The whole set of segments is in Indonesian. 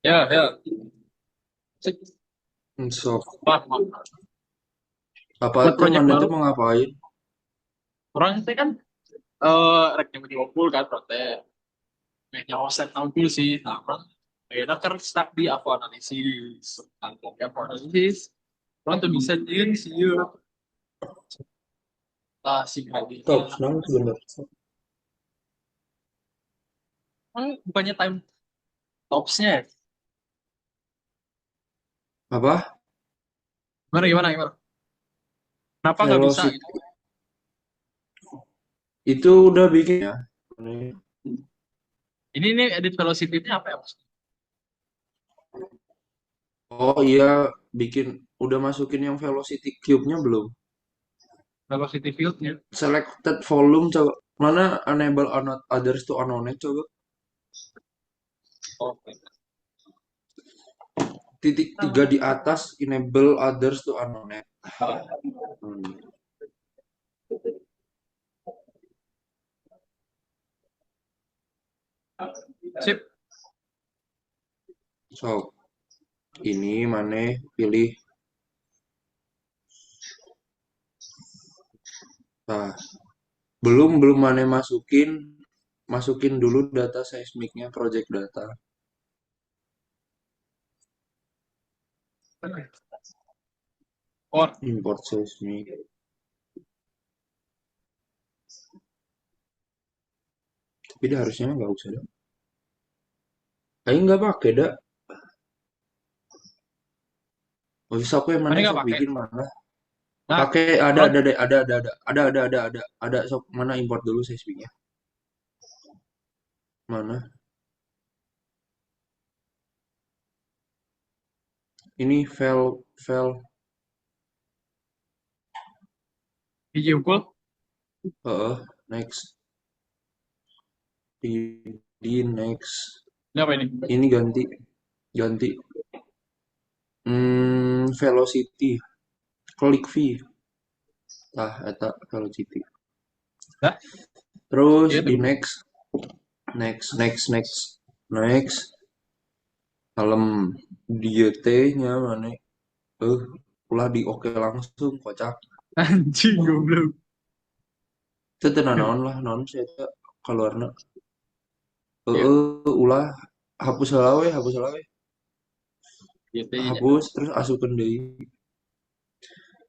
Ya, ya. Cek. Sok, Wah, wah. apa Buat tuh project mana tuh baru. mau ngapain? Orang itu kan rek yang full kan protes. Kayaknya offset tampil sih. Nah, orang kayaknya kan stuck di aku analisis. Aku analisis. Orang tuh bisa jadi sih. Lah, si Stop, kreditnya. senang sebentar. Bukannya time topsnya ya? Apa? Gimana, gimana, gimana? Kenapa nggak bisa gitu? Velocity itu udah bikin ya. Ini nih edit velocity-nya apa ya, Mas? Oh iya, bikin udah masukin yang velocity cube-nya belum? Velocity field-nya. Selected volume coba. Mana enable others to unknown coba. Oke. Titik tiga di atas enable others to unknown. Hmm. Sip. So, ini mana pilih. Nah, belum mana masukin dulu data seismiknya project data. Or, Import seismik. Tapi dia harusnya nggak usah dah. Kayaknya nggak pakai dah. Oh, bisa aku yang mana mana nggak sok pakai? bikin mana? Nah, Pakai orang ada sok mana import dulu seismiknya. Mana? Ini file biji unggul. next di next. Ini apa ini? Ini ganti ganti velocity click V. Tah eta velocity. Dah, Terus iya di tuh. next kalem dia T-nya mana? Eh, ulah di oke langsung kocak. Anjing goblok. Itu tenan naon lah naon saya keluarna. Iya, Ulah hapus heula we. gitu ya. Hapus terus asukeun deui.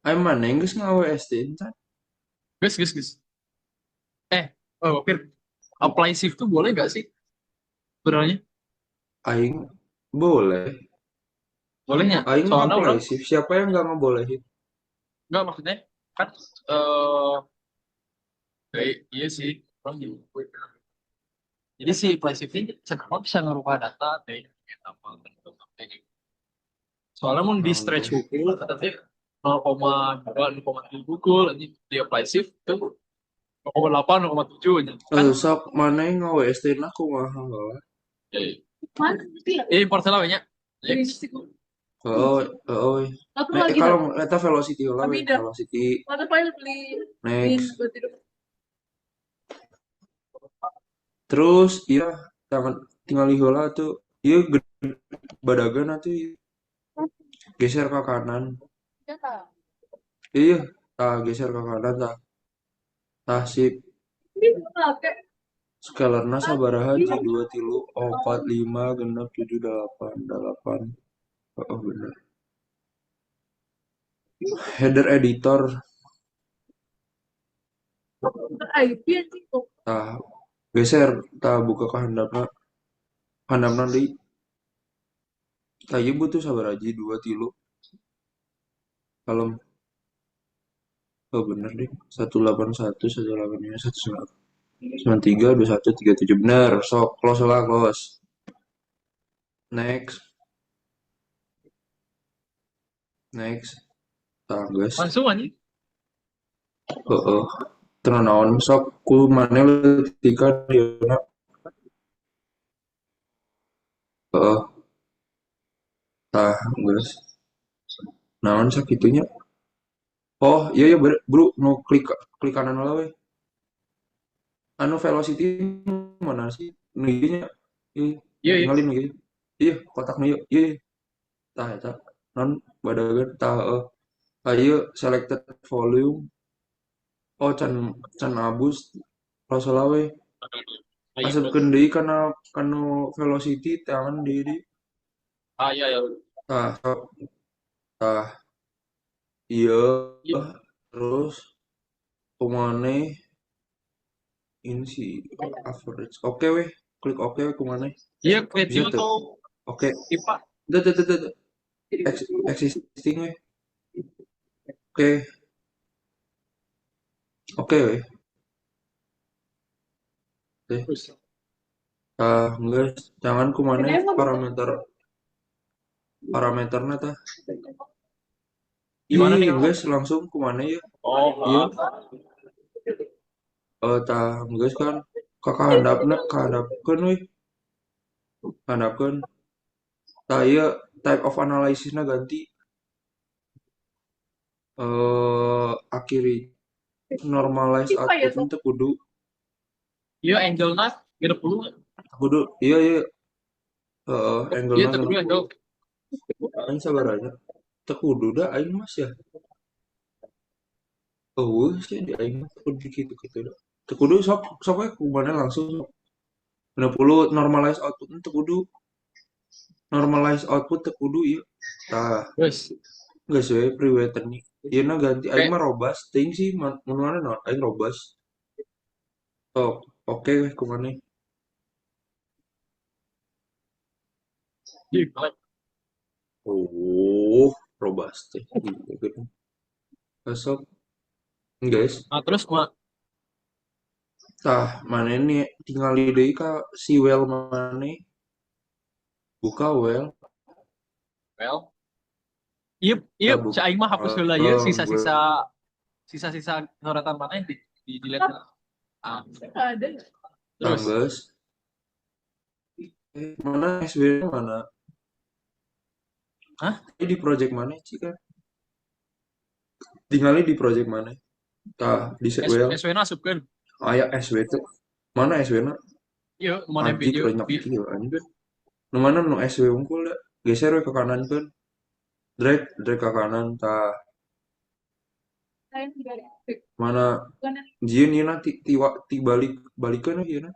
Ai maneh geus ngawe ST encan. Gus, gus, gus. Fir, apply shift tuh boleh nggak sih sebenarnya? Aing boleh. Bolehnya. Aing mau Soalnya apply orang sih. Siapa yang nggak ngebolehin? nggak maksudnya kan eh iya sih. Orang juga. Jadi si apply shift ini sekarang bisa ngerubah data deh. Gitu, apa, gitu. Soalnya mau di Naon stretch teh? Google, tapi 0,2, 0,3 Google, nanti di apply shift itu 0,8, 0,7 aja. Kan Sok maneh ngawe ST aku mah. eh, import lah banyak. Yes. Oh, oh. Kalau eta velocity lah we, velocity next. Terus iya tinggal heula tuh. Iya badagan atuh ieu. Geser ke kanan. Iya, tah geser ke kanan tah. Tah sip. Scalarna sabaraha hiji 2 3 4 5 6 7 8 8. Oh, bener. Header editor. Tah geser tah buka ke handapna. Handapna deui. Tah ieu butuh sabaraha hiji 2 3. Kalau oh bener deh. 181 185 193 21 37 bener. Sok close lah close. Next, next. Tah geus. Langsung aja. Heeh. Teu naon sok ku maneh leutika dieuna. Heeh. Tah geus. Naon sakitunya? Oh, iya ya bro, nu klik kanan lah we. Anu velocity mana sih? Nu ieu nya. Ih, Iya, iya. tinggalin lagi. Iya kotak nu ieu ieu tah eta non badageun tah ieu selected volume oh can abus kalau salah we Ah, iya, asupkeun deui kana kanu velocity tangan di ah, iya, iya. tah sok tah ieu Iya, terus kumaneh ini sih average oke weh klik oke we kumaneh iya, bisa kreatif tuh atau oke IPA? tuh existing weh oke oke weh teh Terus, enggak jangan kumaneh parameter parameterna tah gimana nih kamu? enggak langsung kumaneh ya iya Oh, ah. tah enggak kan kakahandapna kahadapkeun weh handapkeun tah ieu type of analysisna ganti akhiri normalize output teh kudu Iya, Angelna, 30. kudu iya iya Iya, angle-na 30 Angel. aing sabaranya teu kudu da aing mas ya eueuh sih di aing mah teu kudu kitu-kitu da teu kudu sok sok we kumaha langsung 60 normalize output teu kudu normalize output teu kudu ieu tah Terus, geus we pre-weighted nih ieu na ganti aing kayak, mah robust teuing sih mun mana naon aing robust oh oke we kumaha ih, keren. oh robust teh gitu besok guys Nah, terus, tah mana nih tinggal deui ka si well mana buka well well, iya, iya, tah si buka Aing mah hapus heula ya, gue sisa-sisa coretan mana yang di delete. Ah, terus, tangges mana SW mana hah? ini di project mana sih kan tinggalnya di project mana tah di well SW na asupkeun. aya SW tuh mana SW na Iya, mana anjing video, banyak kieu anjing nu mana nu SW unggul da geser we ke kanan kan drag drag ke kanan tah mana jieun ieu na ti balik balikeun ieu na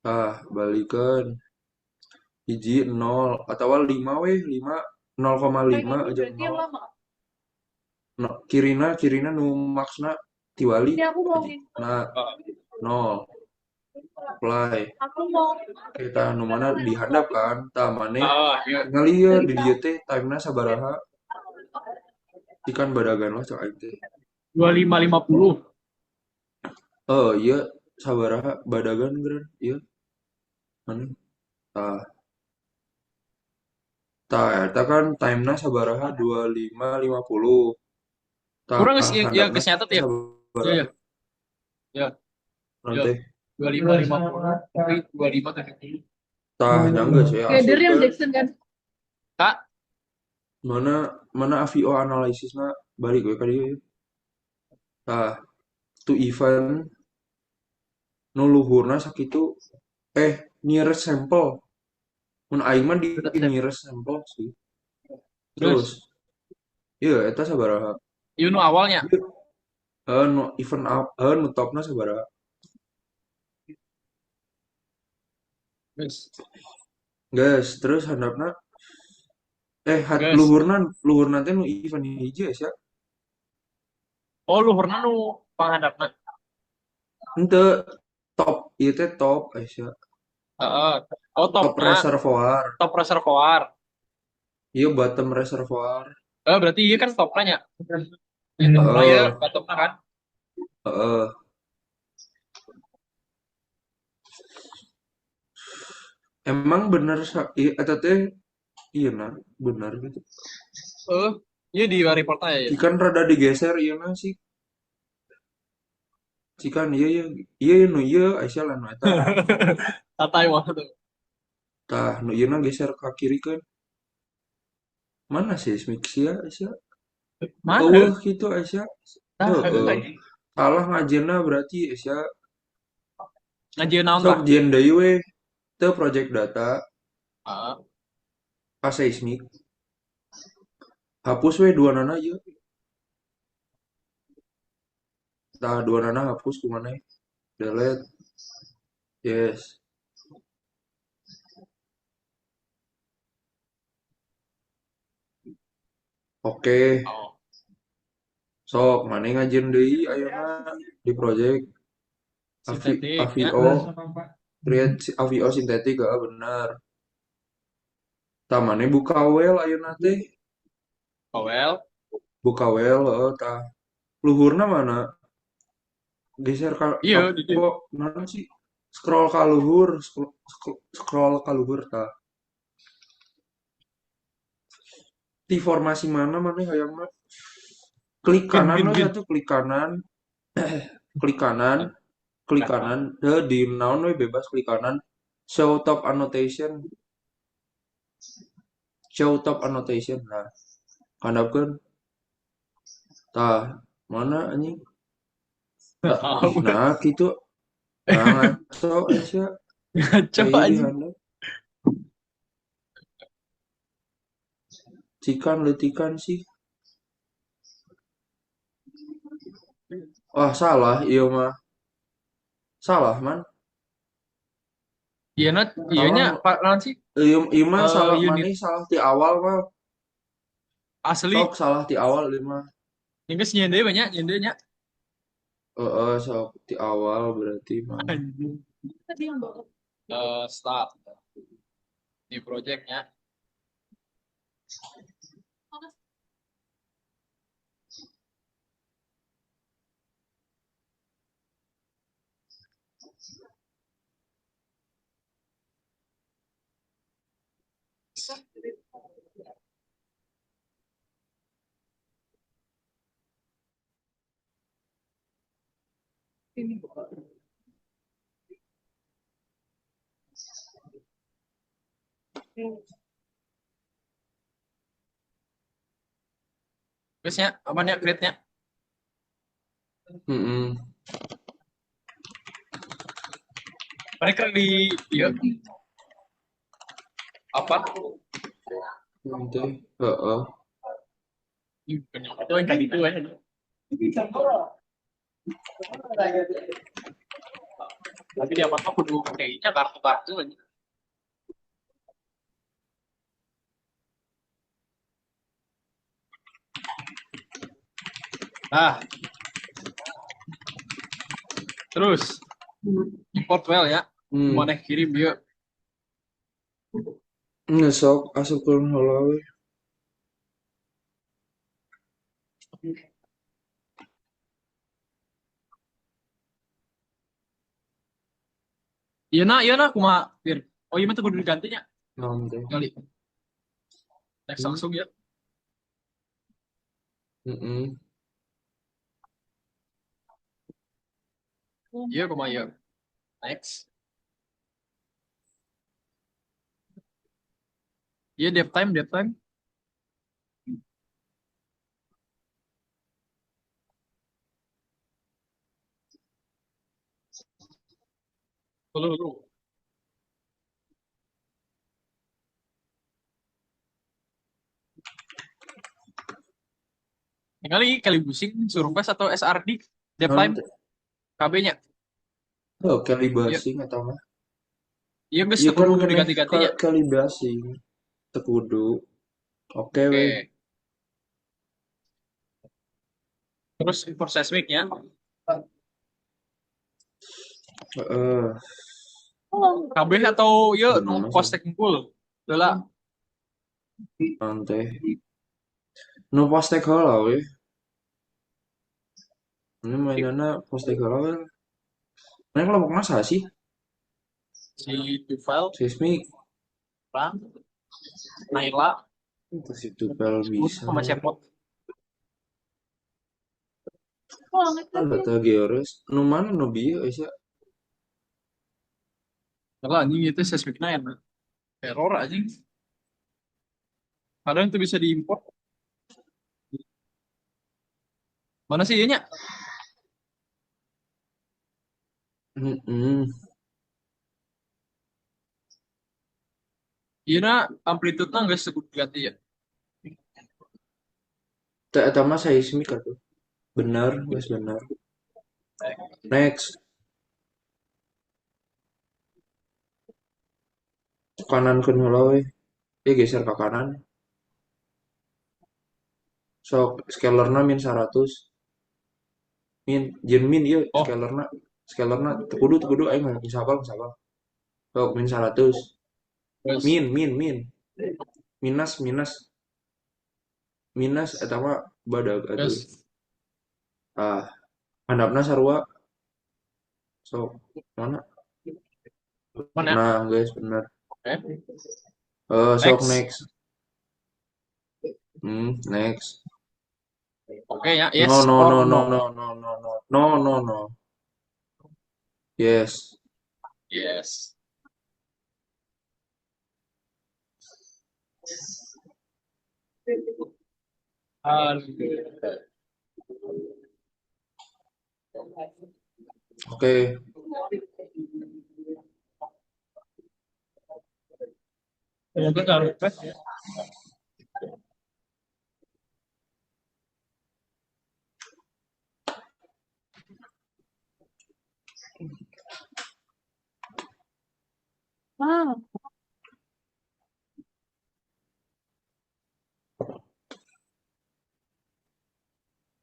tah balikeun hiji 0 atawa 5 we 5 0,5 aja 0 no, kirina nu maksna tiwali nah ah, 0 apply kita nu mana dihandap kan tah mane iya, tinggal ieu di dieu teh timena sabaraha ikan badagan lah cak aing teh 2550. ieu sabaraha badagan geureun ieu mane tah eta kan timena sabaraha 25.50 tah Kurang sih, ya, handapna geus nyatet ya. Iya, iya, sabaraha iya, iya. nanti 2550, tapi 2570. tah nyanggeus ya asupkeun Kak, mana mana AVO analisisna balik we ka dieu yeuh. Tah to event nu luhurna sakitu nearest sample mun aing mah di nearest sample sih terus terus, ieu eta sabaraha iya nu awalnya. ieu nu event nu topna sabaraha Terus, geus terus handapna guys. luhurna teh nu event hiji ya Oh, luhurna nu panghandapna. henteu top ieu teh top ya Heeh. Oh, top topna, reservoir top reservoir. ieu bottom reservoir Berarti iya kan topnya nya. Ya, topna ya, heeh topna kan. heeh emang bener eta teh iya nah bener gitu Eh, iya di report aja ya. cikan rada digeser iya nah sih cikan iya iya iya iya, nu iya Aisyah lah nu eta Santai waktu. tah nu iya nah geser ke kiri kan mana sih Smixia Aisyah Mana? eueuh gitu Aisyah Nah, heeh salah ngajena berarti Aisyah ngajian naon sok tah? jieun deui we teu project data Ah, aseismik. Hapus we dua nana aja. Tah dua nana hapus kumana? Delete. Yes. Oke. oh, Sok, mana ngajin deui ayeuna di project sintetik ya. AVO create AVO sintetik bener. Tah mana buka well ayeuna teh. Oh well, Buka well tah. Luhurna mana? Geser iya di kok mana sih? Scroll ka luhur, scroll ka luhur tah. Di formasi mana mana hayang mah? Klik gen kanan gen we gen. atuh, klik kanan, klik kanan, klik Apa? kanan. Di naon we bebas klik kanan. Show top annotation, show top annotation. Nah, handapkeun. Tah, mana anjing? Tahu. Nah, gitu. Nah, ngaco Aisyah. Ngaco Kayak di aja. handap. Cikan letikan sih. Wah, salah. Iya mah. Salah, man. Iya not, iya nya Salah. Pak Naon sih? Iya, iya mah salah. Mana Unit salah di awal mah. Sok asli. salah di awal iya mah. Yang ke nyende banyak nyendenya. Sok di awal berarti mah. Anjing. Start di projectnya. Terusnya apa nih grade-nya? Mm-mm. Mereka di iya apa? Nanti. Heeh. Itu yang kayak gitu ya. Tapi dia apa kudu kayaknya kartu-kartu aja. Nah, terus import well ya. Hmm. Mana kirim dia. Ngesok asupkeun heula we. Iya nah, kumaha, Fir. Oh iya mah tuh kudu digantinya. Naon teh? Kali. Next Hmm. langsung ya. Mm-mm. Iya kumaha ya. Next. Iya dev time. Dulu. Kali pusing survei atau SRD dev Naon time teh? KB-nya. Oh, Iya, calibasing atau mah? iya guys Iya tuh kan kudu kena diganti-gantinya. calibasing. Tekudu. Oke we. Oke. Terus import seismicnya. Heeh. KB atau ya Bener nu mas. post technical. Udah lah. Nanti. Nu postek heula we. Ini mainannya postek heula we. Mana kelompok masa sih? Si Tufel, Seismik. Bang, Naila, Itu si Tupel Gun bisa. sama Cepot. Data geores. Nu mana nu bieu Aisyah? Kalau anjing itu seismicnya yang error anjing. Kadang itu bisa diimport. Mana sih ianya? Mm-mm. Iya, amplitude nggak sebut ganti ya. Teh eta mah seismik atuh. Bener, geus bener. Next, kanan ke heula we. Ya geser ke kanan. Sok scalarna -100. Min ieu Oh, scalarna. Scalarna teu kudu aing mah geus hafal geus hafal. Sok -100. terus Min. Minus. Minus eta mah badag atuh. terus Ah, handapna sarua. Sok mana? mana? Nah, guys, bener. Oke. Sok Next. next. Next. Oke ya, No, yes no, or no, no, no. no, no, no, no, no, no, no. Yes. Yes. Aduh. Oke. Mungkin harus tes ya.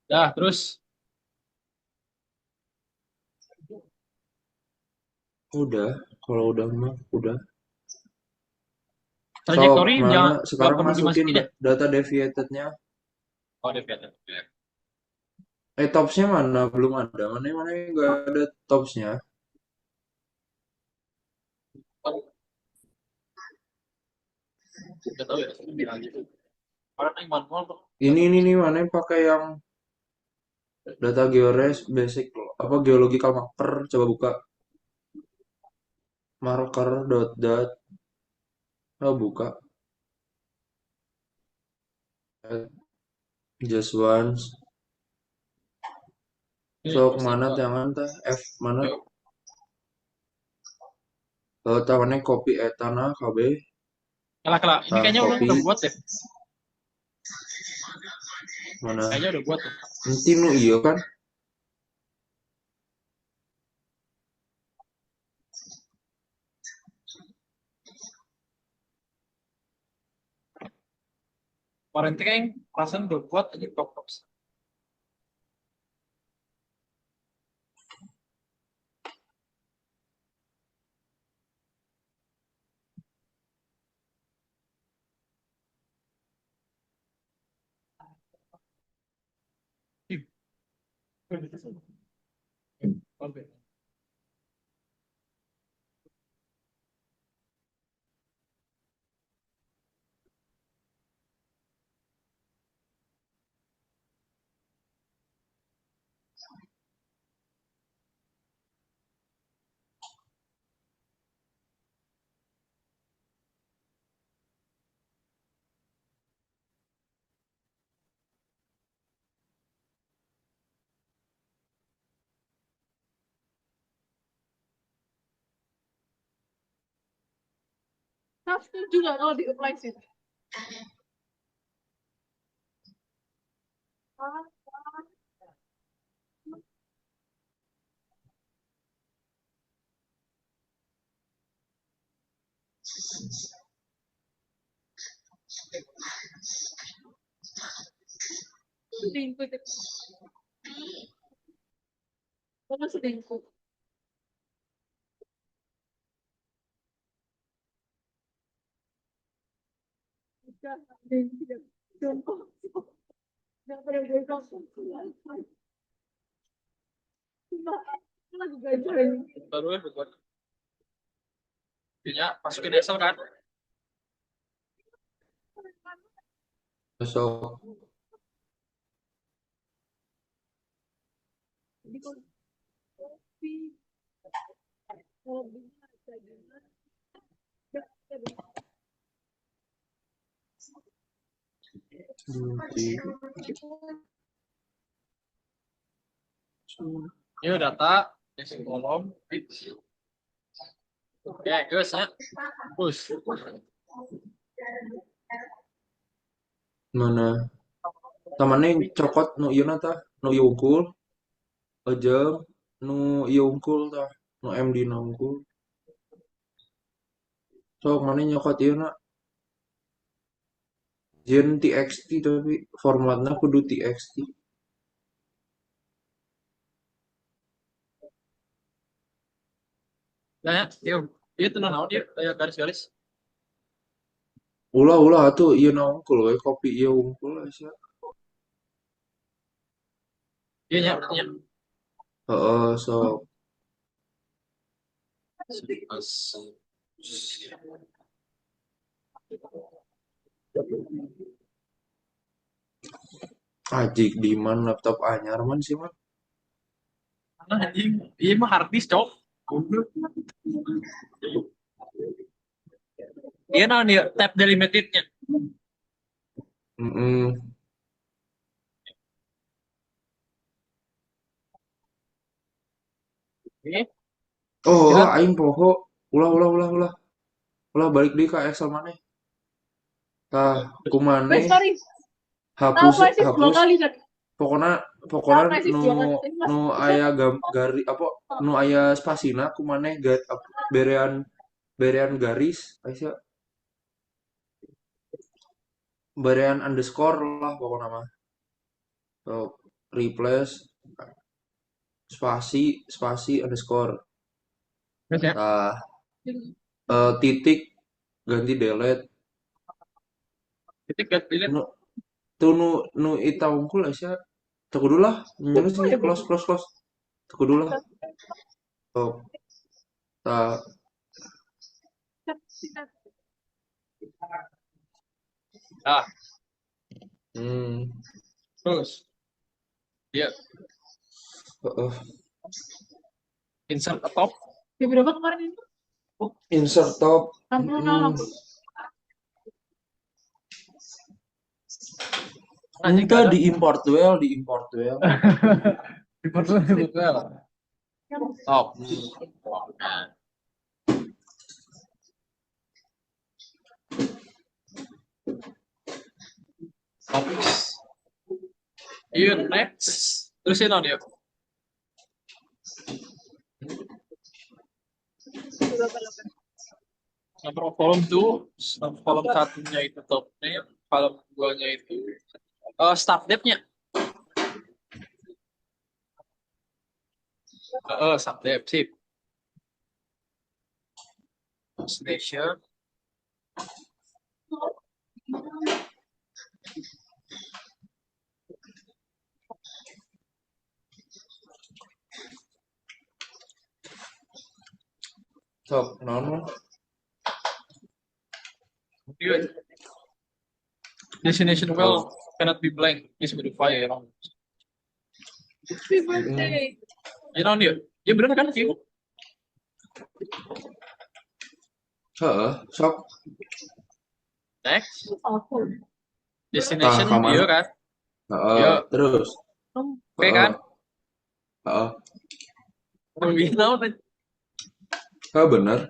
Dah, terus Udah. Kalau udah mah udah. Sok, trajektori mana? nggak Sekarang perlu masukin dimasukin ya? data deviated-nya. Oh, udah lihat. Topsnya mana? Belum ada. Mana nggak ada topsnya. Udah tahu ya. Bilang gitu. Karena yang manual tuh. Ini nih mana pakai yang data geores basic apa geological marker. Coba buka marker dot. Oh, buka. Just once. Ini Sok pasti mana gua. jangan teh F mana? Oke. Tamannya copy etana KB. Kalah. Ini kayaknya Copy udah buat deh. mana? Kayaknya udah buat tuh. Nanti nu iya kan? Kemarin tuh kayaknya perasaan udah buat aja top. Oke. Saya setuju nggak kalau di-apply sih? Selingkuh itu. Kamu selingkuh. Udah, dia contoh. Nggak pernah gue langsung keluar. Cuma aku lagi belajar ini. Baru ya buat. Intinya masukin Excel kan. Sok Jadi kalau kopi, kalau bunga ada gimana? Nggak ada. di Ini data isi kolom. Oke, guys ya. Push. Mana tamane cokot nu ieu na tah nu ieu unggul jeung nu ieu unggul tah nu MD na unggul sok mana nyokot ieu na Gen TXT tapi formatna kudu TXT. Nah, ya, iya tuh naon dia kayak garis-garis. Ulah atuh ieu na unggul we kopi ieu unggul asa. Iya nya, berarti nya. Heeh sok As- ajik di man laptop anyar man sih man. Nah, anjing, iya mah hard disk, cok. Iya naon dia tab delimitednya. Heeh. Ini, Oh, kita aing poho. Ulah balik deui ka Excel maneh. Tah Wes, kumaneh sorry. Tahu hapus persis dua hapus kali kan? pokoknya Tahu pokoknya persis nu dua kali. Tapi nu masih bisa. aya gari apa nu aya spasina kumaneh berean berean garis aya berean underscore lah pokoknya mah. So, replace spasi spasi underscore. terus ya. Tah titik ganti delete. Titik gak delete. Nu tuh nu ita unggul asa teu kudu lah nyaho Oh sih ya, close teu kudu lah. So, tah Ah, hmm terus dia heeh. insert ke top. Di berapa kemarin itu? Insert top 66. Anjing entah gak ada. di import well Dibuat lah. Top. Topis. Iya, next. Terus ini dia. Nomor kolom tuh, kolom satunya itu topnya, kolom duanya itu start date-nya. Start date, sip. Destination. top naon Iya. Destination well cannot be blank. Please modify ya. Happy birthday. Ya non dia. Ya bener kan sih. heeh sok Next. Aku. tah Destination kamana iya kan. heeh Iya. terus Oke heeh kan. heeh Lebih naon tadi. bener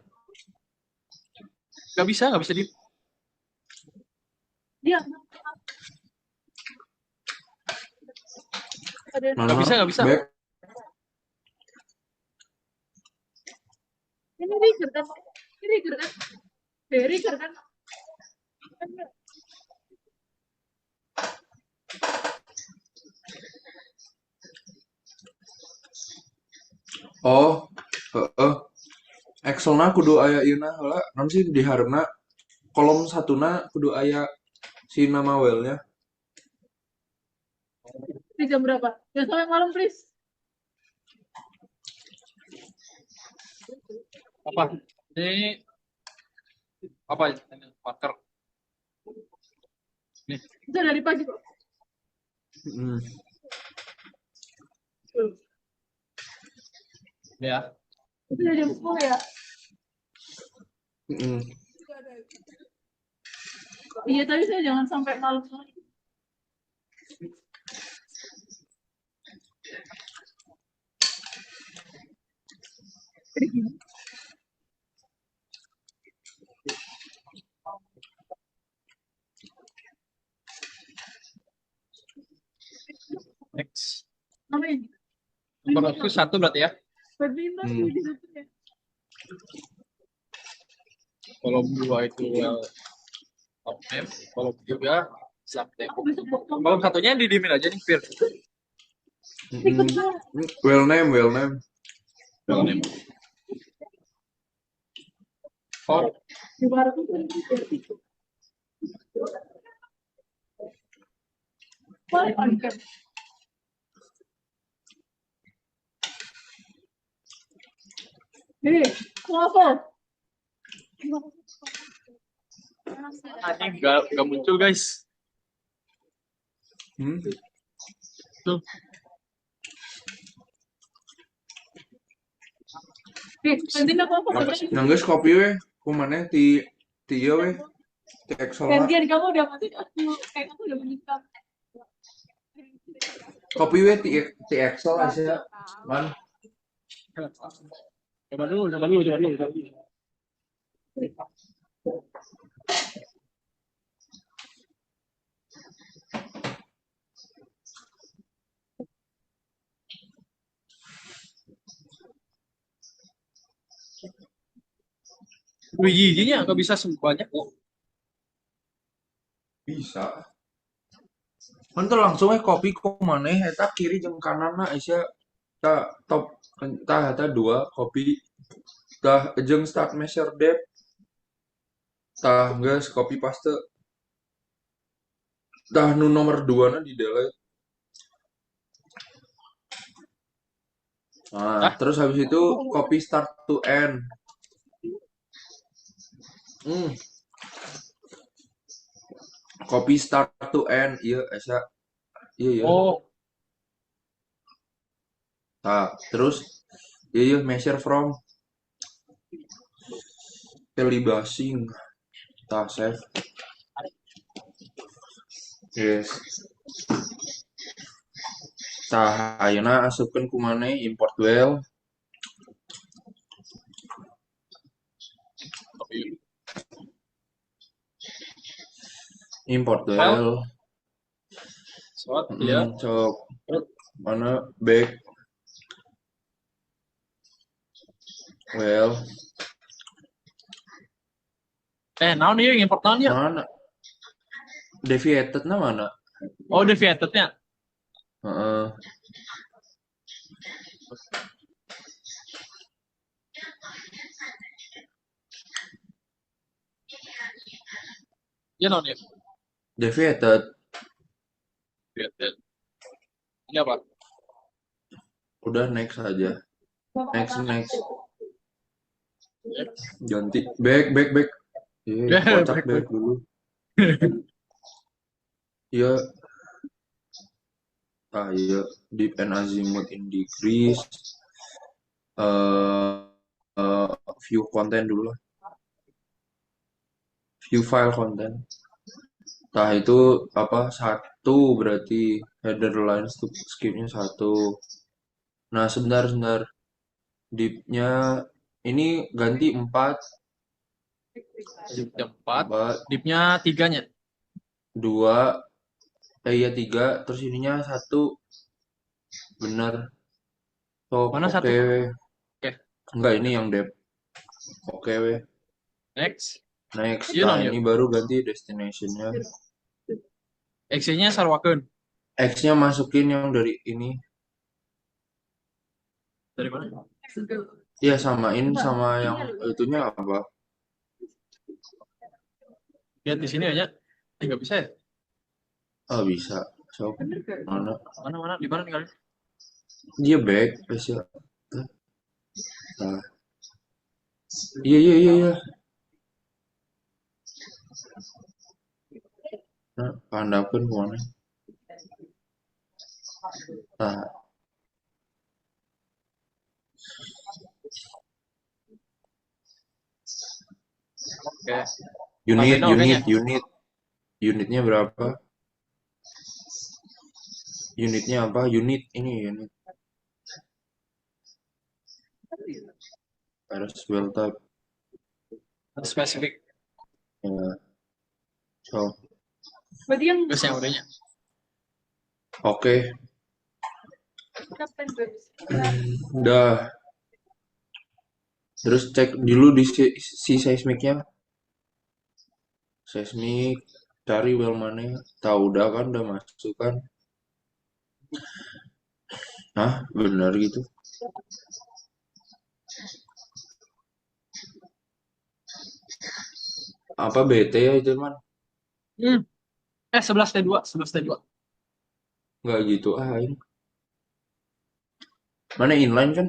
Gak bisa di. Dia ada mana Gak bisa. back ini Rigger kan? Ini Rigger kan? Rigger kan? oh heeh Excel-na kudu aya ieu na heula naon sih di hareup kolom satuna kudu aya si nama well-nya Di jam berapa? Jam sampai malam, please. Apa? Ini apa? Marker. Nih. Bisa dari pagi kok. hmm. Ya. Itu dari jam 10 ya? Hmm. Iya, tapi saya jangan sampai malam lagi. Produksi satu berarti ya. Badminton Hmm. di situ ya. Kalau dua itu top name, kalau tiga sub name. Aku besok mau Kalau satunya didimin aja nih, Fir. ikut gua. Well name, well name. Top name. Oh, Di barat itu ikut. Paling angkat. Kenapa? anjing gak muncul guys. Hmm? Tuh. Nanti apa gantian Nanggus kopi weh, kumane ti iya weh, ti Excel lah. kamu udah mati aku udah menikah. Kopi weh ti Excel aja, man. Coba dulu. Bijinya nggak bisa sebanyak kok. Bisa. Kan tuh langsung kopi kumane eta kiri jeung kananna Aisyah ta top tah eta dua kopi tah jeung start measure depth tah geus kopi paste tah nu nomor 2 na di delete. Nah, terus habis itu copy start to end. Copy start to end, iya Esa. Iya. Oh, Nah, terus iya measure from pelibasing. Tah save. Yes. Tah ayeuna asupkeun ku maneh import well. Import well. soal ya. Cok mana back well Naon ieu import naon ya? mana deviated na mana Oh, deviated-nya. Heeh. Ya naon ya? Deviated Deviated. Ini apa? udah next aja next ganti back kocak back dulu iya iya deep and azimuth in decrease view content dulu lah view file content nah itu apa satu berarti header lines tuh skipnya satu. Nah sebentar deepnya ini ganti 4 Deep 4, deepnya 3-nya. 2 iya 3 terus ininya 1 bener so Mana oke satu? Oke. Enggak ini yang depth oke weh Next. next Iya, nah non, ini yuk. baru ganti destinationnya X-nya sarwakeun. X-nya masukin yang dari ini Dari mana? ya samain sama yang itunya apa Lihat di sini aja. Nggak bisa ya? oh bisa so mana Mana? Di mana tinggal? dia back bisa nah iya nah pandakeun kumaha nah Oke. unitnya berapa unitnya apa unit harus well type Spesifik. ya so Berarti yang Terus yang udahnya. oke Kapan bagus? Udah. Terus cek dulu di si seismiknya. Seismik, cari well mana. Tahu udah kan, udah masuk kan. Hah, benar gitu. Apa BT ya itu man? Hmm. 11 T2, 11 T2. Nggak gitu ini. Mana inline kan?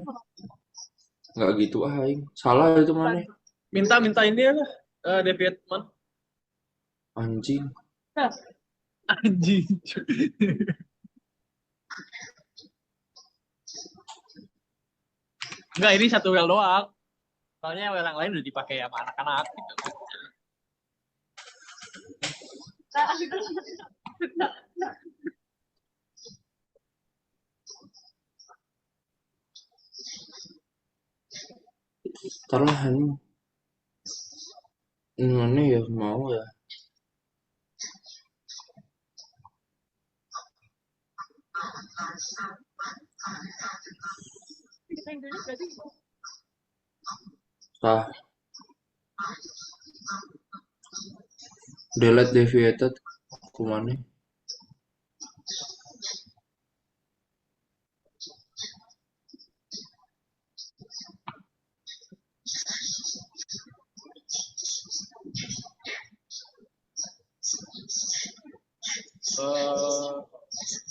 Nggak gitu ini. Salah itu mana? Minta ini ya lah. David man. Anjing. Anjing. Enggak, ini satu well doang. Soalnya well yang lain udah dipakai sama anak-anak gitu. Taruh ini mana ya mau ya. Kita yang dulu berarti Tah, delete deviated kemana?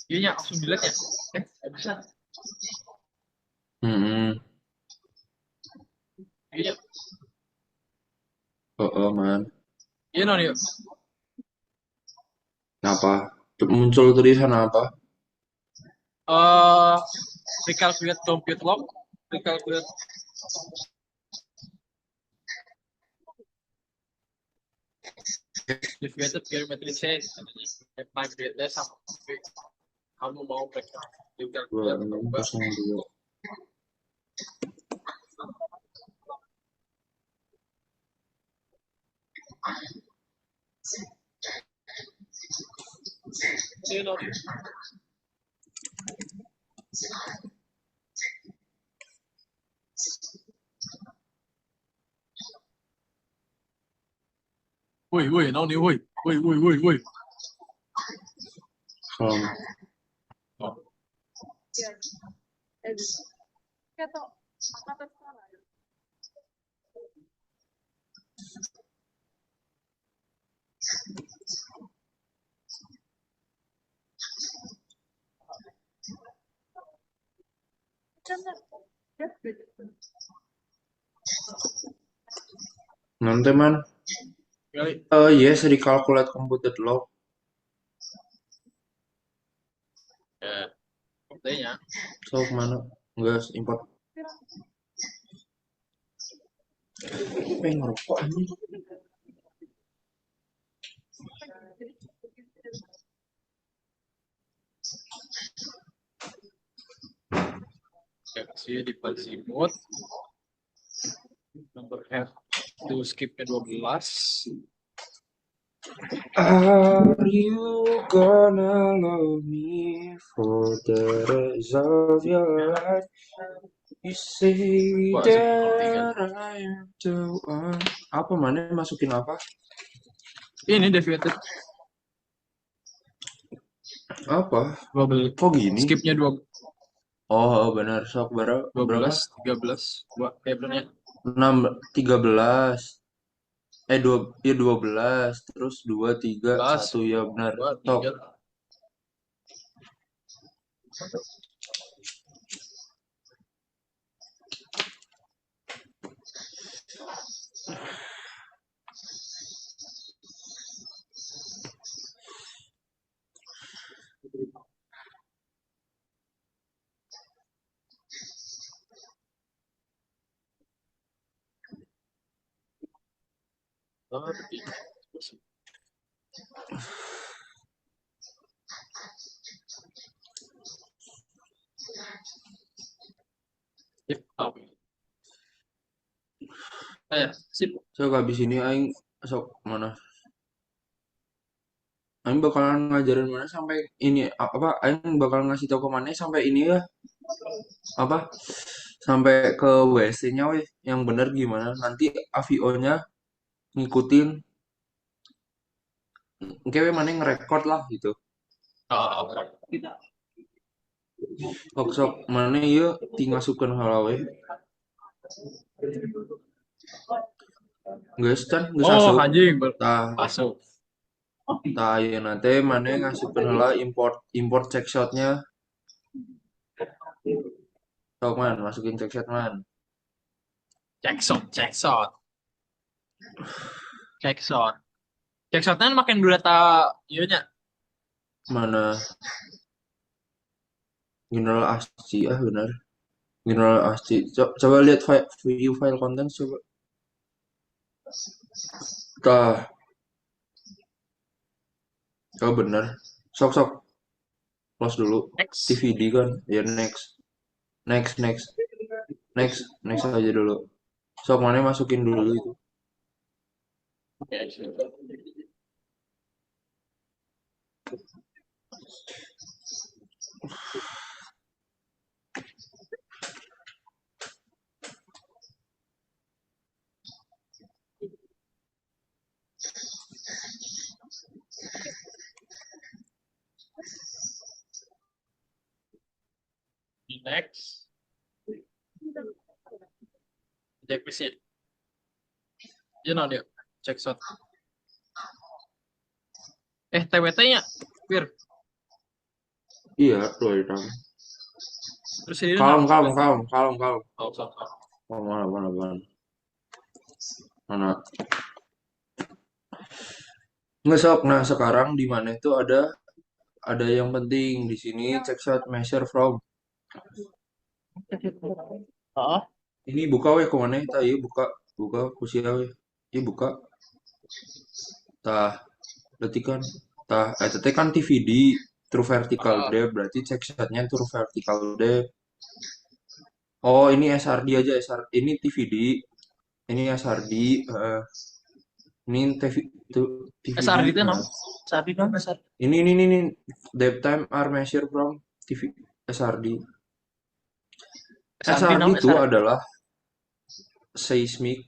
Iya nya langsung dilihat ya. Nggak bisa. Hmm, Iya. oh man. Iya non yuk. Apa? Muncul tulisan apa? Eh, recalculate compute log, recalculate deviated geometry change. Time periodnya sama. Kamu mau mereka recalculate atau enggak? 2602. Iya non. Woi, non nih, woi. Um, ya. Kata kata salah. nanti man. Kali. Yes, recalculate computed log. Ya, artinya. So kemana? Enggak import. Pengen ngerokok anjing. Ya, kasih di polisi mode. Nomor F to skipnya 12. Are you gonna love me for the rest of your life? You say Wah, that I am the one. Apa mana masukin apa? ini deviated Apa? 12. Kok gini? Skipnya Oh, benar. Sok berapa? 12, 13. Dua, benernya. 6, 13. Dua, ya 12. Terus 2, 3, 11, 1. Ya benar. 2, Sok. 3. Oh, tiga. Sip. Sip. Sok habis ini aing sok mana? Aing bakalan ngajarin mana sampai ini apa Aing bakal ngasih tahu ke mana sampai ini ya apa sampai ke WC-nya weh yang bener gimana nanti AVO-nya ngikutin oke weh mana ngerekord lah gitu Oh, sok sok mana iya tingasukeun heula weh geus can geus oh asup anjing tah masuk. tah ayeuna teh mana ngasupkeun heula import import check shot-nya sok man masukin check shot man Check shot, check shot, check shot. Check shotnya makin data iya nya. mana General Asti ah benar General Asti coba lihat view file content coba tah oh bener sok sok close dulu X. TVD kan ya next next next next next aja dulu sok mana masukin dulu itu Next. Defisit. You know dia. Check shot. TWT-nya. Bir. iya tuh itu Terus ini kalem nama kalem apa? kalem kalem kalem Oh, so, so. oh, mana mana mana mana nggak sok nah sekarang di mana itu ada yang penting di sini check shot measure from Oh, ini buka weh kemana tah iya buka buka kusia weh iya buka tah berarti kan tah itu kan TVD true vertical oh. depth berarti check shotnya true vertical depth oh ini SRD aja SR ini TVD ini SRD ini TVD SRD itu no? SRD kan SRD. ini depth time are measured from TV SRD SRD SRD no? itu SRD. adalah seismic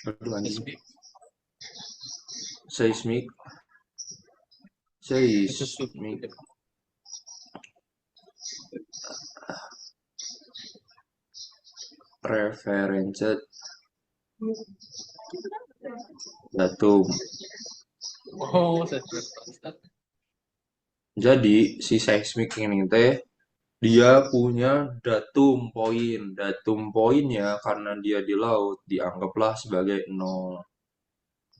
aduh anjing seismic seismic reference datum Oh, saya jadi si seismic ini teh dia punya datum poinnya karena dia di laut dianggaplah sebagai nol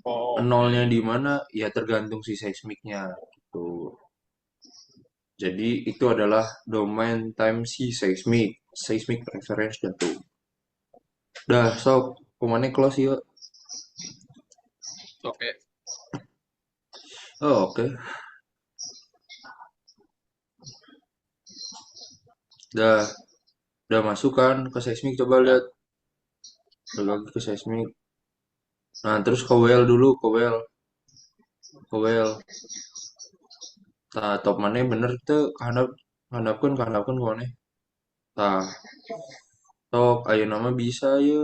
Oh, nolnya di mana ya tergantung si seismiknya gitu jadi itu adalah domain time si seismic reference datum dah sok kemana close yuk oke. oh oke dah udah masuk kan ke seismik coba Ya. lihat udah lagi ke seismik nah terus ke well dulu ke well nah top mana bener tuh kehandapkan ke mana tah tok ayo nama bisa ya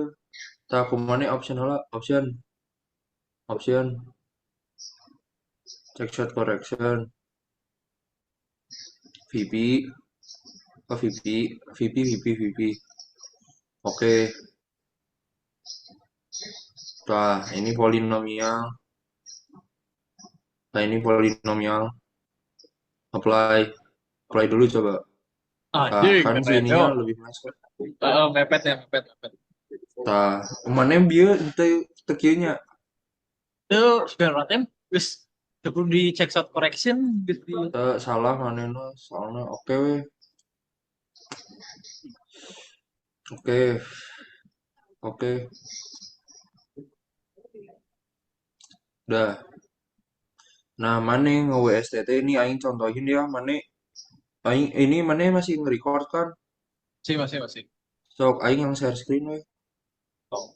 tah kumane option lah option check shot correction VP oh VP oke tah ini polinomial apply apply dulu coba tah Anjing, kan si mepet yo. ininya lebih masuk Mepet ya, mepet, mepet. tah kumane bieu teu teu kieu nya Itu sebenarnya wis perlu di check shot correction gitu. teu salah manehna soalnya oke weh oke oke udah nah mana nge WSTT ini aing contohin ya mana aing ini mana masih nge-record kan Masih, masih, masih. sok aing yang share screen weh Oh.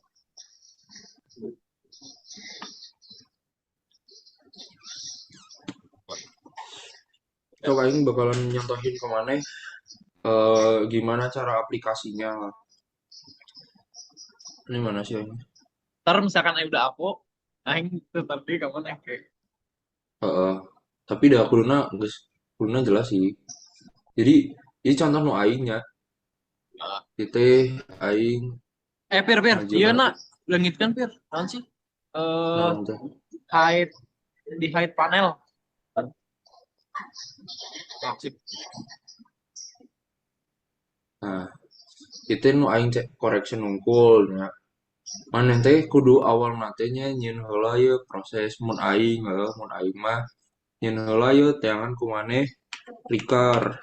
So aing bakalan nyontohin ke maneh gimana cara aplikasinya. Ini mana sih aing? Ntar misalkan aing udah upload, aing tetap di kamu kayak Heeh. Tapi dah kuduna geus kuduna jelas sih. Jadi ini contoh nu aingnya. ah. Kita aing Pir, iya ngajelna nak, langit kan Pir, naon sih? Eh, naon teh? hide di hide panel. Ah, sip. Nah, kita nu aing cek correction unggul nya. Maneh teh kudu awal matenya nyieun heula ye proses mun aing mun aing mah nyieun heula ye teangan ku maneh recur,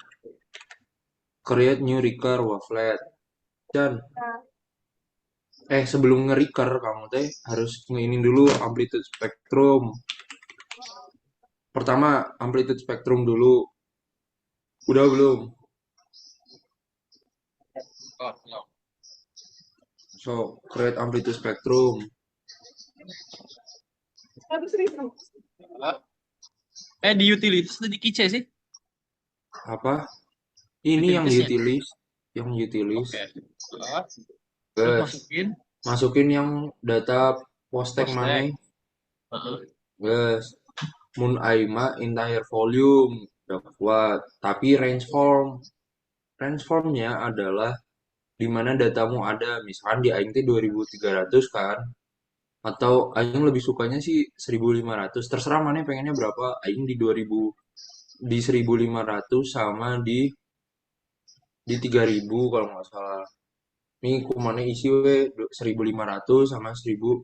create new recur wavelet. Dan sebelum nge-recur kamu teh harus ngeinin dulu amplitude spectrum. Pertama amplitude spectrum dulu. Udah belum? Oh, no. So, create amplitude spectrum. Harus ribu. Di utilities itu di kice sih. Apa? Ini yang Utilitiesnya. yang utilis. Oke. Terus Guys, masukin yang data postek Postek. maneh. Guys, mun aima entire volume dapat, tapi range formnya adalah di mana datamu ada. Misalkan di aing teh 2300 kan. Atau aing lebih sukanya sih 1500. Terserah mana pengennya berapa. Aing di 2000 di 1500 sama di 3000 kalau nggak salah. Nih kumane isi we 1500 sama 1000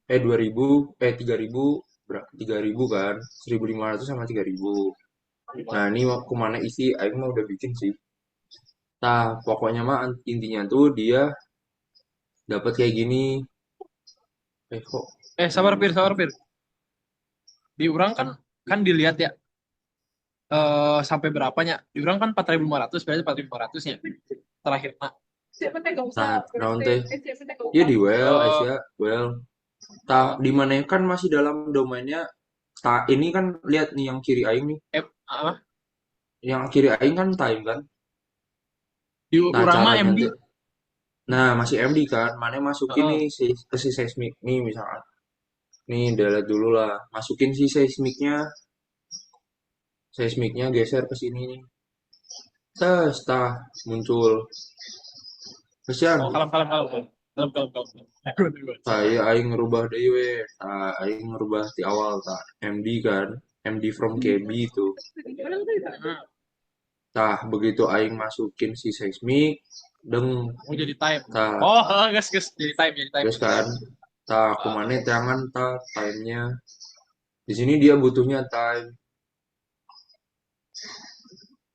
2000 3000 berapa 3000 kan 1500 sama 3000. Nah ini kumane isi aing mah udah bikin sih. Nah pokoknya mah intinya tuh dia dapat kayak gini. Kok Sabar Pir. Di urang kan dilihat ya sampai berapanya. Di urang kan 4.500 berarti 4.500 nya terakhir. Nah, Siapa teh gak usah. nah naon teh Siapa teh gak ya usah. di well Asia well tah di mana kan masih dalam domainnya. Tah ini kan lihat nih yang kiri aing nih. Yang kiri aing kan time kan. Di Nah urang mah caranya MD. teh nah masih MD kan. Mana masukin nih si seismik nih misalkan. Nih delete dulu lah. Masukin si seismiknya. Seismiknya geser ke sini nih. Tes tah muncul. Kesian. Kalem. Saya aing ngerubah deui we. Aing ngerubah di awal tah MD kan. MD from KB itu. Tah begitu aing masukin si seismik deng Mau jadi time. tah Guys, jadi time. terus kan tah kumane tangan tah time-nya. Di sini dia butuhnya time.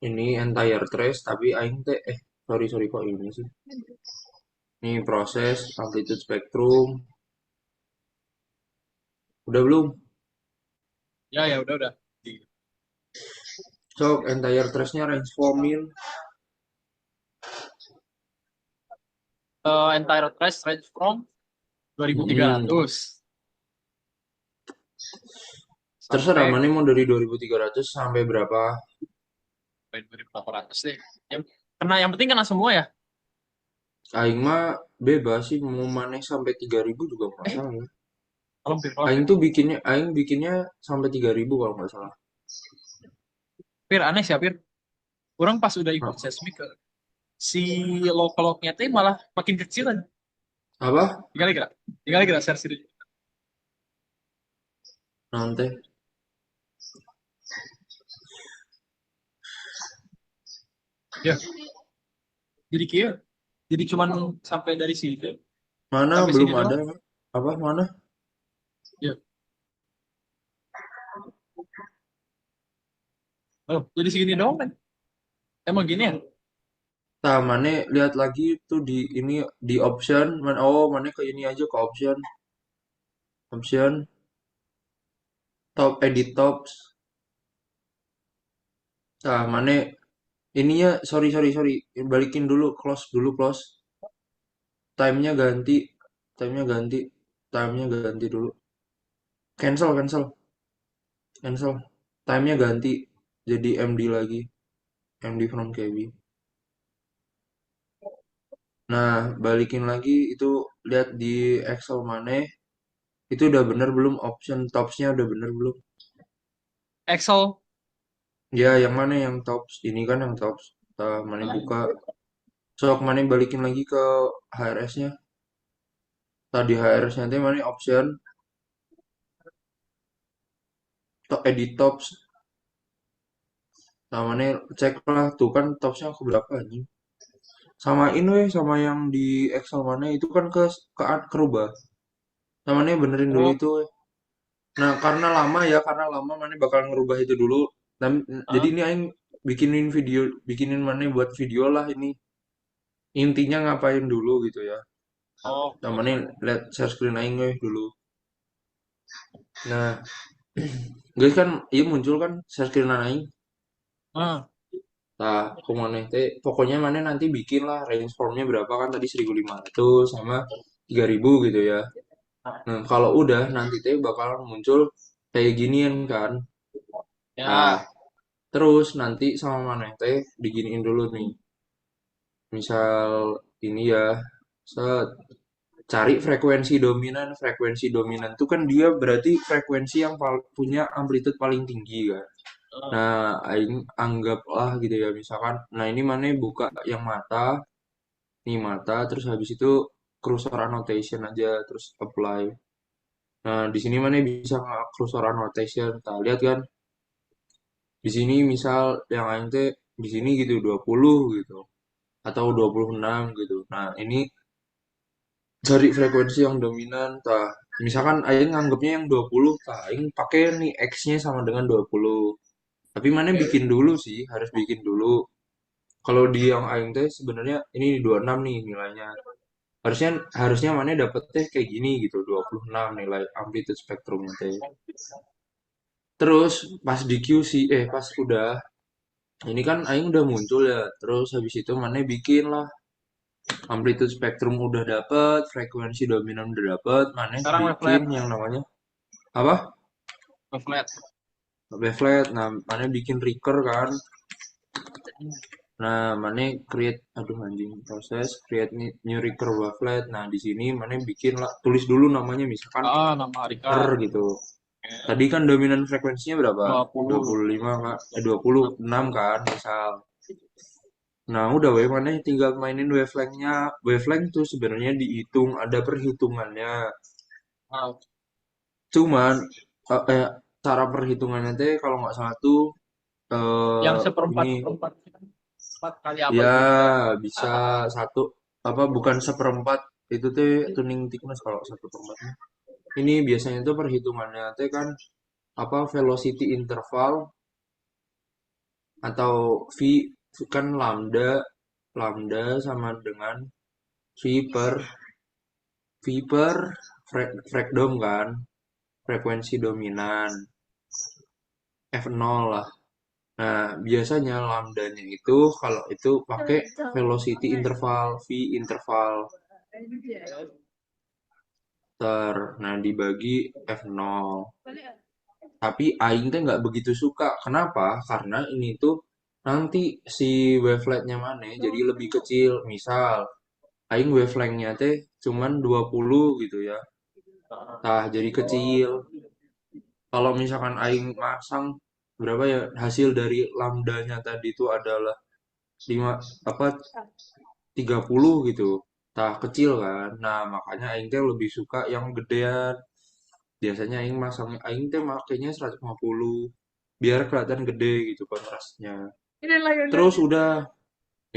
Ini entire trace tapi aing teh sorry kok ini sih. Nih proses amplitude spectrum. Udah belum? Ya udah. So entire trace-nya range formin. Entire trace range from 2300 Terserah mana mau dari 2300 sampai berapa. 2800 deh. Yang penting kena semua ya. Aing mah bebas sih mau maneh sampai 3000 juga nggak salah. Aing bikinnya sampai 3000 kalau nggak salah. Pir aneh sih Pir. Orang pas udah ikut seismik si lokalnya teh malah makin kecil aja. Apa? Tinggal kira share sini. Nanti. Ya. Jadi kia. Jadi cuman sampai dari sini. Mana sampai belum sini ada? Doang. Apa mana? Ya. Oh, jadi segini doang kan? Emang gini ya? Nah, mana lihat lagi tuh di ini di option. Mana ke ini aja ke option. Option top edit tops. Nah, mana ininya sorry. Balikin dulu close. Time-nya ganti. Time-nya ganti dulu. Cancel. Time-nya ganti. jadi MD lagi, MD from KB. Nah, balikin lagi itu, lihat di Excel mana itu udah bener belum, option topsnya udah bener belum? Excel. Ya, yang mana yang tops? Ini kan yang tops. Mana buka. Sok mana balikin lagi ke HRS-nya. Tadi HRS-nya teh mana option edit tops. Nah, mana cek lah tuh kan topsnya aku berapa anjing. Samain weh sama yang di Excel mana itu kan kerubah. Nah, mana benerin dulu Oh, itu weh. Nah, karena lama mana bakal ngerubah itu dulu. Jadi ah, ini aing bikinin mana buat video lah ini. Intinya ngapain dulu gitu ya. oh, Nah, mana lihat share screen aing weh dulu. Nah, guys kan iya muncul kan share screen aing. ah, Nah, kemana teh pokoknya mana nanti bikin lah range formnya berapa kan tadi 1.500 sama 3.000 gitu ya. Nah, kalau udah nanti teh bakal muncul kayak ginian kan. Nah, ya. terus nanti sama mana teh diginiin dulu nih. Misal ini ya, set cari frekuensi dominan itu kan dia berarti frekuensi yang punya amplitude paling tinggi kan. Ah, Nah, aing anggaplah gitu ya misalkan. Nah, ini mana buka yang mata, nih mata, terus habis itu cursor annotation aja, terus apply. Nah, di sini mana bisa nggak cursor annotation? Kita lihat kan, di sini misal yang aing teh di sini gitu 20 gitu atau 26 gitu. Nah, ini cari frekuensi yang dominan, tah. Misalkan aing nganggapnya yang 20, tah aing pakai nih X-nya sama dengan 20. Tapi mana bikin dulu sih, harus bikin dulu. Kalau di yang aing teh sebenarnya ini 26 nih nilainya. Harusnya harusnya mana dapet teh kayak gini gitu, 26 nilai amplitude spektrumnya teh. Terus pas di QC pas udah ini kan aing udah muncul ya. Terus habis itu mana bikin lah amplitude spektrum udah dapet, frekuensi dominan udah dapet, mana sekarang bikin wavelet, yang namanya apa? wavelet. Wavelet. Nah, mana bikin recur kan. Nah, mana create aduh anjing proses create new recur wavelet. Nah, di sini mana bikin lah tulis dulu namanya misalkan Ah, nama R Rika. gitu. Tadi kan dominan frekuensinya berapa? 20. 25 kan? 26 kan misal. Nah, udah wave mana tinggal mainin wavelength-nya. Wavelength tuh sebenarnya dihitung, ada perhitungannya. Ah, Cuman eh, eh, cara perhitungannya teh kalau nggak salah tuh yang eh seperempat ini seperempat empat kali apa ya gitu juga. bisa satu apa bukan seperempat itu teh tuning thickness kalau satu per empatnya. Ini biasanya tuh perhitungannya teh kan apa velocity interval atau V kan lambda lambda sama dengan V per frequency kan frekuensi dominan F0 lah. Nah, biasanya lambdanya itu kalau itu pakai velocity interval V interval nah dibagi F0. Tapi aing teh nggak begitu suka. Kenapa? Karena ini tuh nanti si waveletnya mana jadi lebih kecil. Misal aing wavelengthnya teh cuman 20 gitu ya. Nah, jadi kecil. Kalau misalkan aing masang berapa ya hasil dari lambdanya tadi itu adalah 5 apa 30 gitu. Nah, kecil kan. Nah, makanya aing teh lebih suka yang gedean. Biasanya aing teh makainya 150 biar kelihatan gede gitu kontrasnya. Ini lah yang Terus udah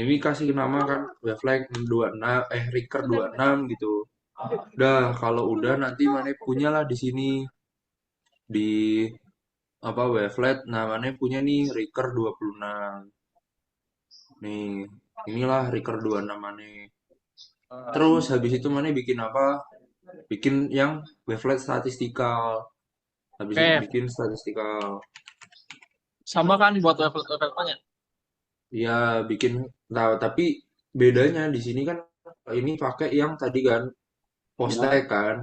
ini kasih nama kan wavelength 26 Ricker 26 gitu. Udah kalau udah nanti mana punya lah di sini di apa wavelet namanya punya nih Ricker 26. Nih, inilah Ricker 26 mana. Ah, Terus habis itu mana bikin apa? Bikin yang wavelet statistikal. Habis itu oke, bikin statistikal. sama kan buat waveletnya. Ya, bikin nah, tapi bedanya di sini kan ini pakai yang tadi kan postek Ya. kan.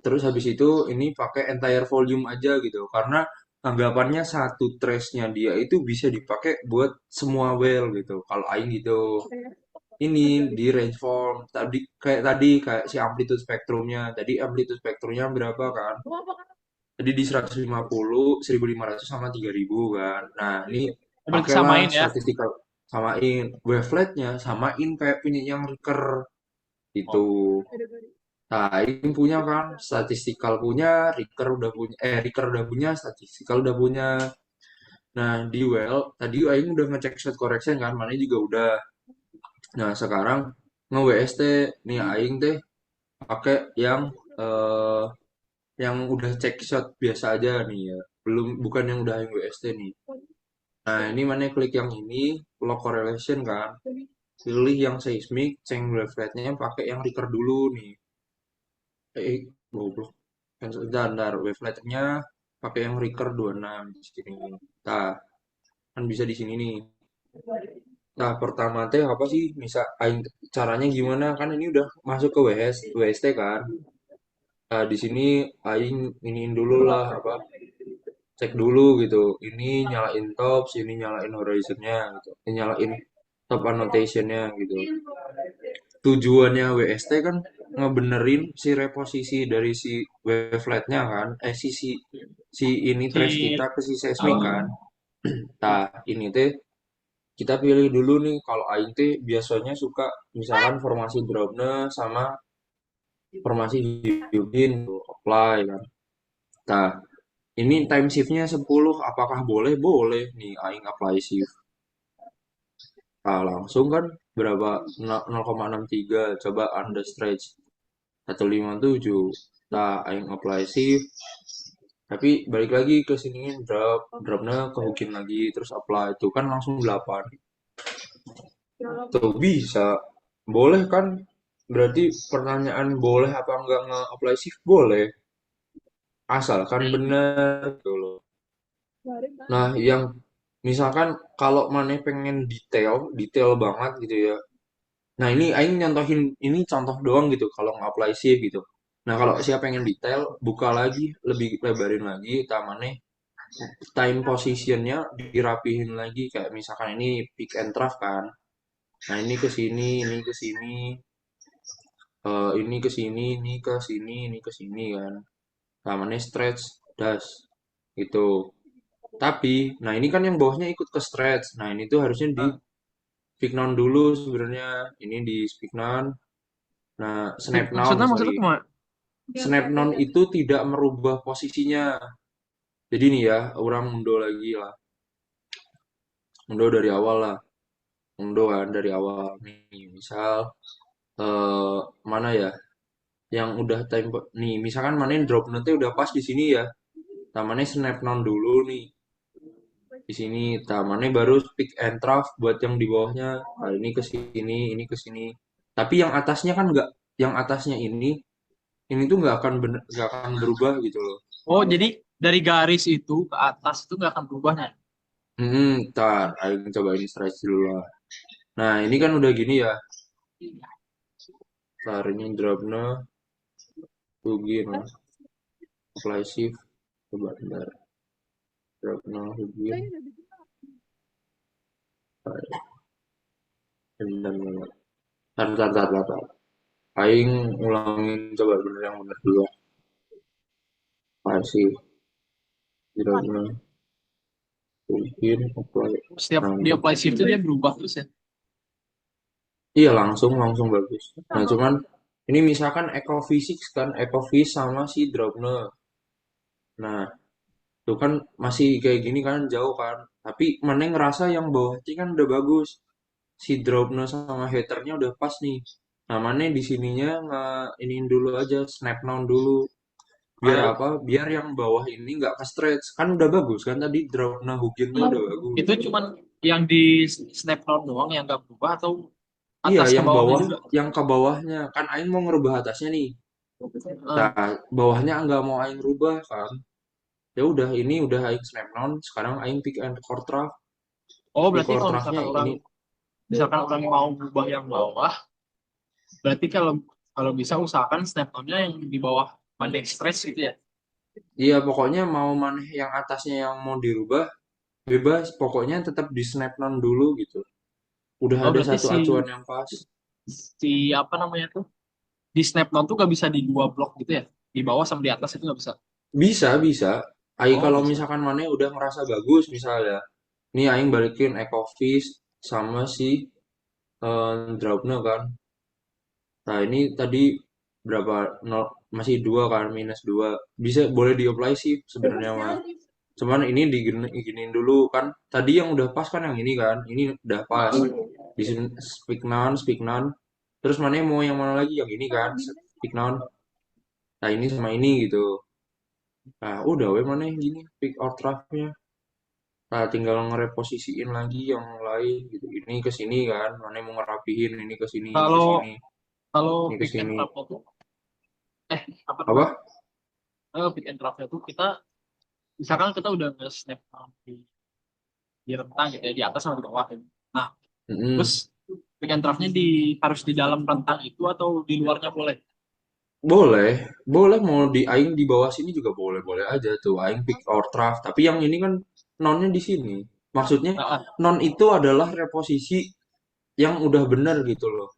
Terus habis itu ini pakai entire volume aja gitu. Karena anggapannya satu trace-nya dia itu bisa dipakai buat semua well gitu. Kalau aing gitu. Ini di rangeform kayak si amplitude spektrumnya. Tadi amplitude spektrumnya berapa kan? Tadi di 150, 1500 sama 3000 kan. Nah, ini Berarti pakailah samain ya. statistical samain wavelet-nya samain kayak punya yang Ricker itu. Oh, Nah, ini punya kan statistical punya, Ricker udah punya, statistical udah punya. Nah, di well tadi Aing udah ngecek shot correction kan, mana juga udah. Nah, sekarang nge-WST nih Aing teh pakai eh yang udah check shot biasa aja nih ya. Bukan yang udah Aing WST nih. Nah, ini mana klik yang ini, log correlation kan. Pilih yang seismic, cek wavelet-nya pakai yang Ricker dulu nih. Goblok. Yang standar wavelet-nya pakai yang Ricker 26 di sini. Nah, kan bisa di sini nih. Nah, pertama teh apa sih? Caranya gimana? Kan ini udah masuk ke WST kan. Nah, di sini aing iniin dulu lah apa? Cek dulu gitu. Ini nyalain tops, ini nyalain horizonnya gitu. Ini nyalain top annotation-nya gitu. Tujuannya WST kan ngebenerin si reposisi dari si wavelet-nya kan. Si ini trace si kita ke si seismic kan. Nah, ini teh kita pilih dulu nih kalau aing teh biasanya suka misalkan formasi dropnya sama formasi Hyugin tuh apply kan. Nah, ini time shift-nya 10 apakah boleh? Boleh nih aing apply shift. Nah, langsung kan berapa 0,63 coba under stretch 157. Nah, aing apply shift tapi balik lagi ke sini dropnya kehukin lagi terus apply itu kan langsung 8. Tuh bisa. Boleh kan? Berarti pertanyaan boleh apa enggak nge-apply shift? Boleh. Asalkan benar gitu loh. Nah, yang misalkan kalau mana pengen detail banget gitu ya. Nah, ini aing nyontohin ini contoh doang gitu kalau nge-apply shift gitu. Nah, kalau siapa pengen detail, buka lagi, lebih lebarin lagi, tamannya time positionnya dirapihin lagi kayak misalkan ini peak and trough kan. Nah, ini ke sini, ini ke sini, ini ke sini, ini ke sini kan. Namanya stretch, das, gitu. Tapi, nah ini kan yang bawahnya ikut ke stretch. Nah ini tuh harusnya di speak noun dulu sebenarnya. Ini di speak noun. Nah, snap noun, maksudnya sorry. kemana? Snap noun itu tidak merubah posisinya. Jadi nih ya, orang mundo lagi lah. Mundo dari awal lah. Mundo kan dari awal. Nih, misal, eh mana ya? Yang udah nih, misalkan mana yang drop nanti udah pas di sini ya. Tamannya snap noun dulu nih. Di sini tamannya baru pick and trough buat yang di bawahnya. Nah, ini ke sini. Tapi yang atasnya kan nggak, yang atasnya ini tuh nggak akan berubah gitu loh. Oh, jadi dari garis itu ke atas itu nggak akan berubahnya. Ntar, ayo coba ini stretch dulu lah. Nah, ini kan udah gini ya. Ntar ini dropnya begini lah. Apply shift. Coba bentar. Dropnya begini. Bentar, bentar. Bentar. Aing ulangin coba bener yang bener dulu. Apply shift. Dropnya begini. Apply. Setiap Nah, dia apply shift itu dia berubah terus ya. iya langsung bagus. Nah cuman ini misalkan Ecofisix kan, Ecofis sama si Drobne. Nah itu kan masih kayak gini kan jauh kan. Tapi mana ngerasa yang bawah ini kan udah bagus. Si Drobne sama haternya udah pas nih. Nah mana di sininya nggak iniin dulu aja, snap down dulu. Biar Ah, apa? Biar yang bawah ini nggak ke stretch. Kan udah bagus kan tadi Drobne Huginnya udah bagus. itu cuman yang di snapshot doang yang nggak berubah atau Iya atas ke yang bawahnya bawah, juga. yang ke bawahnya. Kan Aing mau ngerubah atasnya nih. Ah. Nah, bawahnya nggak mau aing rubah kan. Ya udah ini udah aing snap down, sekarang aing pick and core trough. Oh, Di berarti core kalau troughnya ini misalkan orang mau berubah yang bawah, berarti kalau kalau bisa usahakan snapshotnya yang di bawah banding stretch gitu ya. Iya, pokoknya mau maneh yang atasnya yang mau dirubah, bebas. Pokoknya tetap di snap non dulu gitu. Udah Oh, ada berarti satu acuan yang pas. si apa namanya tuh di Snapdown tuh gak bisa di dua blok gitu ya? Di bawah sama di atas itu gak bisa. Bisa, bisa. Oh, Kalau bisa. misalkan maneh udah ngerasa bagus misalnya. Nih aing balikin Ecofish sama si Draupna kan. Nah, ini tadi berapa? Nol, masih dua kan, minus dua. Bisa boleh di-apply sih sebenarnya mah. Cuman ini diginin dulu kan. Tadi yang udah pas kan yang ini kan. Ini udah pas. Ah, Di sini speak none. Terus mana mau yang mana lagi? Yang ini kan, speak none. Nah, ini sama ini gitu. Nah, udah we mana yang gini pick out draftnya. Nah, tinggal ngereposisiin lagi yang lain gitu. Ini ke sini kan, mana mau ngerapihin ini ke kalau sini, kalau ini ke pick and sini. trapnya tuh apa namanya? Apa? Pick and trapnya tuh kita misalkan kita udah nge-snap di rentang gitu ya di atas sama di bawah. Gitu. Nah, terus Mm-mm. pick and trapnya harus di dalam rentang itu atau di luarnya boleh? Boleh, boleh mau di aing di bawah sini juga boleh, boleh aja tuh aing pick or draft. Tapi yang ini kan nonnya di sini. Maksudnya Nah, non itu adalah reposisi yang udah benar gitu loh.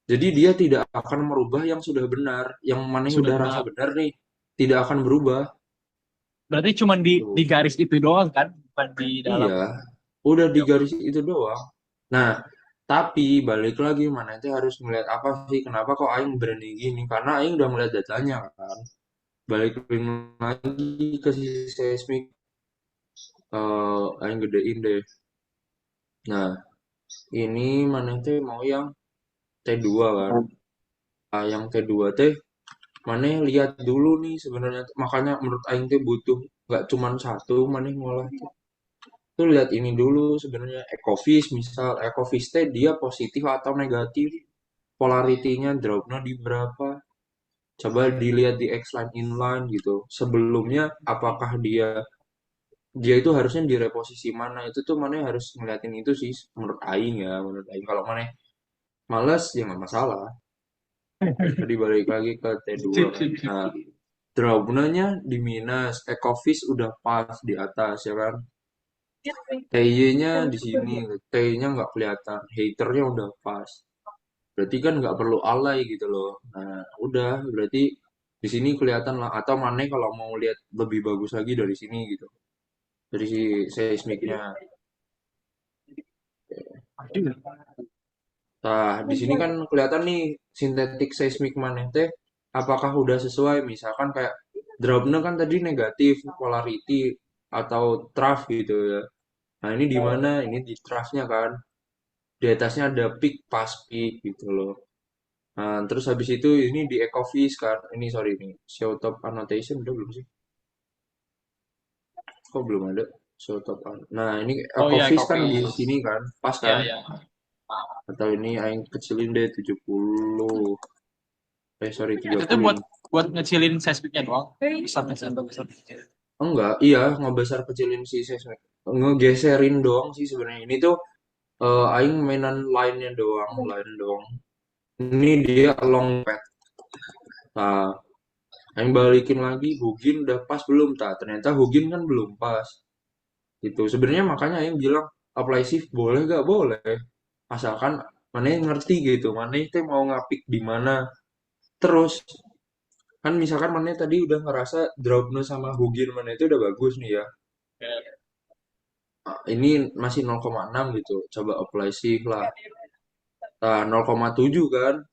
Jadi dia tidak akan merubah yang sudah benar, yang mana yang sudah udah rasa benar. benar nih, tidak akan berubah. Berarti cuma di Tuh. garis itu doang kan, bukan di dalam. Iya, udah di Ya, garis itu doang. Nah, tapi balik lagi mana itu harus melihat apa sih, kenapa kok aing berani gini? Karena aing udah melihat datanya kan. Balik lagi ke sisi seismik, aing gedein deh. Nah, ini mana teh mau yang T2 kan. Ah, yang T2 teh mana lihat dulu nih sebenarnya. Makanya menurut aing teh butuh nggak cuman satu mana ngolah tuh lihat ini dulu sebenarnya Ecofish misal Ecofish teh dia positif atau negatif polaritinya dropnya di berapa coba dilihat di X line inline gitu sebelumnya apakah dia dia itu harusnya di reposisi mana itu tuh mana harus ngeliatin itu sih menurut Aing kalau mana males ya nggak masalah tadi balik lagi ke T2 sip, kan sip, sip, nah sip. dropnya di minus Ecofish udah pas di atas ya kan TY-nya di sini, T-nya nggak kelihatan, haternya udah pas. Berarti kan nggak perlu alay gitu loh. Nah, udah, berarti di sini kelihatan lah. Atau mana kalau mau lihat lebih bagus lagi dari sini gitu. Dari si seismiknya. Aduh. Nah, di sini kan kelihatan nih sintetik seismik mana teh. Apakah udah sesuai? Misalkan kayak dropnya kan tadi negatif, polarity atau trough gitu ya. Nah, ini di mana? Ini di troughnya kan. Di atasnya ada peak pas peak gitu loh. Nah, terus habis itu ini di Ecofish kan. Ini sorry nih, show top annotation udah belum sih? Kok belum ada show top Nah, ini Oh ya, Ecofish kan kopi. di sini kan, pas kan? Ya, ya. Atau ini aing kecilin deh 70. Sorry Itu tuh 30. buat ngecilin seismiknya doang. Besar atau besar. Enggak, iya ngebesar kecilin si seismik. Ngegeserin doang sih sebenarnya. Ini tuh aing mainan line-nya doang, line doang. Ini dia long pad. Nah, aing balikin lagi, Hugin udah pas belum? Ternyata Hugin kan belum pas. Gitu. Sebenarnya makanya yang bilang apply shift boleh gak? Boleh. Asalkan mana yang ngerti gitu. Mana itu mau ngapik di mana. Terus kan misalkan mana tadi udah ngerasa dropnya sama Hugin mana itu udah bagus nih ya. Nah, ini masih 0,6 gitu. Coba apply shift lah. Nah, 0,7 kan.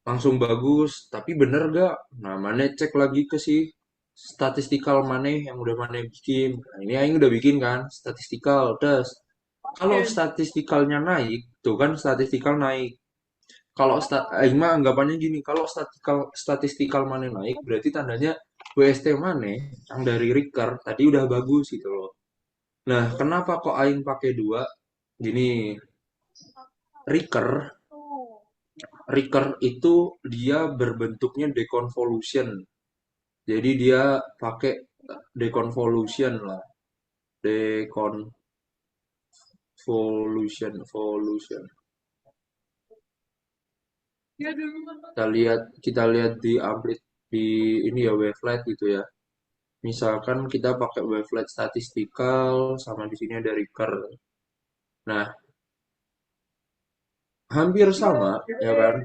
Langsung bagus. Tapi bener gak? Nah, mana cek lagi ke si statistikal mana yang udah mana bikin. Nah, ini Aing udah bikin kan. Statistikal. Terus kalau statistikalnya naik, tuh kan statistikal naik. Kalau Ima anggapannya gini, kalau statistikal mana naik, berarti tandanya WST mana yang dari Ricker tadi udah bagus gitu loh. Nah, kenapa kok Aing pakai dua? Gini, Ricker, Ricker itu dia berbentuknya deconvolution. Jadi dia pakai deconvolution lah, deconvolution. Ya dulu. Kita lihat di di ini ya wavelet gitu ya. Misalkan kita pakai wavelet statistikal sama di sini ada recur. Nah, hampir sama ya kan.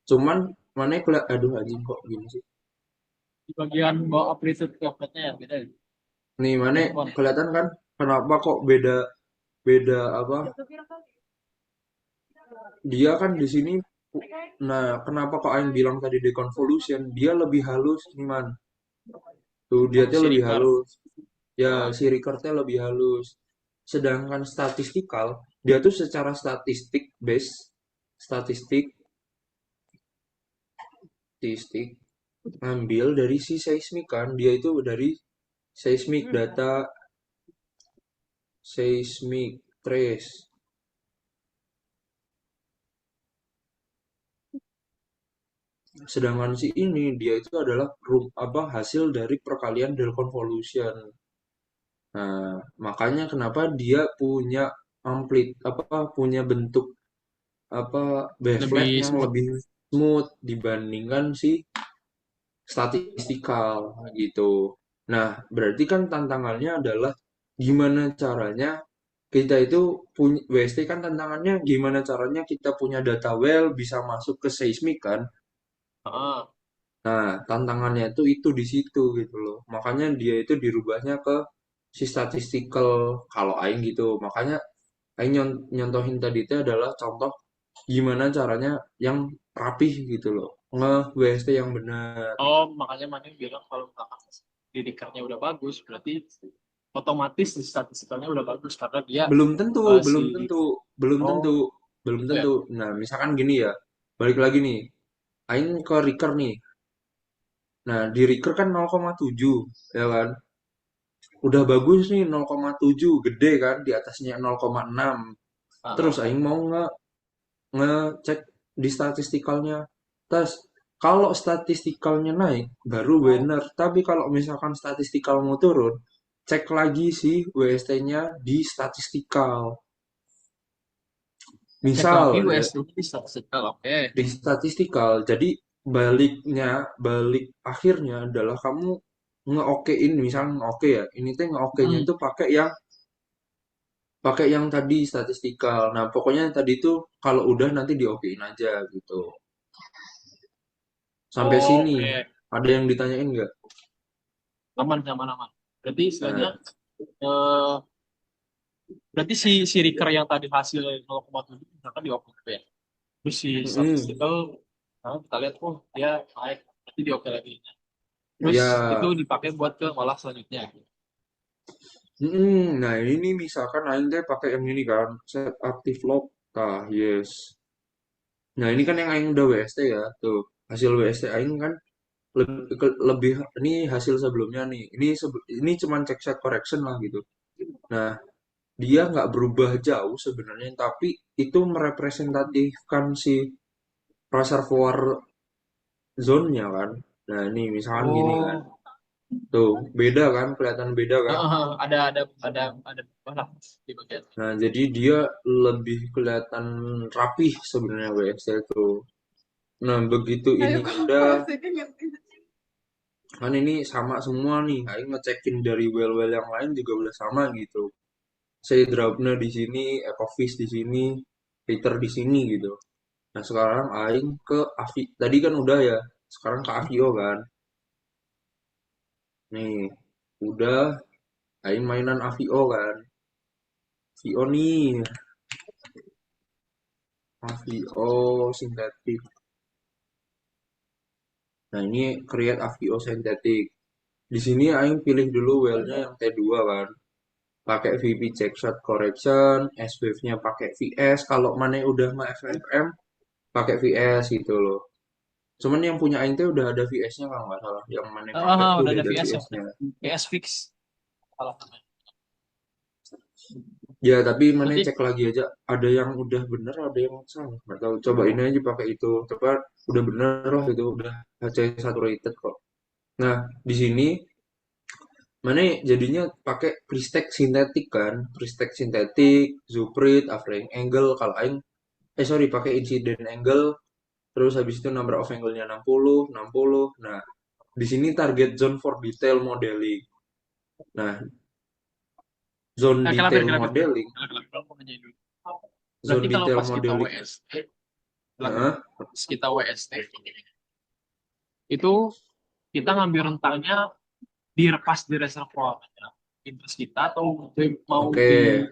Cuman mana kelihatan aduh anjing kok gini sih. Di bagian bawah amplitude waveletnya ya beda ya. Nih mana Respon. kelihatan kan kenapa kok beda beda apa? Dia kan di sini nah kenapa kok Aing bilang tadi deconvolution? Dia lebih halus nih man. Tuh dia Oh, tuh si lebih recur. halus. Ya Ah, si recurve lebih halus. Sedangkan statistikal dia tuh secara statistik base statistik statistik ngambil dari si seismik kan dia itu dari seismik data seismik trace. Sedangkan si ini dia itu adalah apa hasil dari perkalian del convolution. Nah, makanya kenapa dia punya apa punya bentuk apa wavelet lebih yang smooth. lebih smooth dibandingkan si statistikal gitu. Nah, berarti kan tantangannya adalah gimana caranya kita itu punya WST kan tantangannya gimana caranya kita punya data well bisa masuk ke seismik kan. Ah, Nah, tantangannya itu di situ gitu loh. Makanya dia itu dirubahnya ke si statistical kalau aing gitu. Makanya aing nyontohin tadi itu adalah contoh gimana caranya yang rapih gitu loh. Nge WST yang benar. oh, makanya mana bilang kalau misalkan di recurnya udah bagus, berarti otomatis di statistikalnya udah bagus karena dia Belum tentu, si belum tentu, belum tentu, oh belum gitu ya. tentu. Nah, misalkan gini ya, balik lagi nih, Aing ke Riker nih. Nah, di Riker kan 0,7, ya kan? Udah bagus nih 0,7, gede kan, di atasnya 0,6. Terus Ah, Aing mau ngecek di statistikalnya. Tes, kalau statistikalnya naik, baru bener. Tapi kalau misalkan statistikalmu turun, cek lagi sih WST-nya di statistikal. cek lagi Misal ya, USD di statistikal, oke. di statistikal. Jadi balik akhirnya adalah kamu ngeokein misalnya ngeoke ya. Ini tuh ngeokenya Hmm. itu pakai yang tadi statistikal. Nah, pokoknya yang tadi tuh kalau udah nanti diokein aja gitu. Sampai sini Oke, ada yang ditanyain nggak? aman aman aman. Berarti istilahnya Nah, eh, berarti si recur yang tadi hasil 0,7 misalkan di oke ya. Terus si mm, statistical nah, kita lihat oh dia naik nanti di oke lagi. Terus itu ya, dipakai buat ke olah selanjutnya. nah ini misalkan Aing teh pakai yang ini kan, set active log. Nah, yes. Nah, ini kan yang Aing udah WST ya, tuh. Hasil WST Aing kan lebih ini hasil sebelumnya nih ini cuman check set correction lah gitu. Nah dia nggak berubah jauh sebenarnya tapi itu merepresentatifkan si reservoir zone-nya kan. Nah ini misalkan gini kan Oh, tuh beda kan kelihatan beda kan. ada apa lah di bagian. Nah jadi dia lebih kelihatan rapih sebenarnya WSC itu. Nah begitu Ayo ini kok udah prosesnya ngerti. kan ini sama semua nih Aing ngecekin dari well-well yang lain juga udah sama gitu. Saya Draupna di sini, Ekovis di sini, Peter di sini gitu. Nah sekarang Aing ke Avi, tadi kan udah ya, sekarang ke Avio kan. Nih, udah Aing mainan Avio kan. Avio nih, Avio sintetik. Nah ini create Avio sintetik. Di sini Aing pilih dulu well-nya yang T2 kan. Pakai VP check shot correction, S-wave-nya pakai VS. Kalau mana udah mah FFM, pakai VS gitu loh. Cuman yang punya Aing teh udah ada VS-nya kalau nggak salah. Yang mana pakai tuh Udah udah ada ada VS yang VS-nya. VS fix salah namanya. Ya, tapi mana Berarti cek lagi aja. Ada yang udah bener, ada yang salah. Nggak tahu. Coba ini aja pakai itu. Coba udah bener loh itu. Udah HC saturated kok. Nah, di sini mana jadinya pakai pristek sintetik kan. Pristek sintetik, Zuprit, Aframe Angle. Kalau Aing, sorry, pakai incident angle. Terus habis itu number of angle-nya 60, 60. Nah, Di sini target zone for detail modeling. Nah, zone Nah, kelabir, detail kelabir, kelabir. modeling, Kelabir, kelabir. Aku nanya dulu. Berarti zone kalau detail pas kita modeling. WST, Heeh, pas kita WST, itu kita ngambil rentangnya direpas di reservoir interest kita atau mau oke. di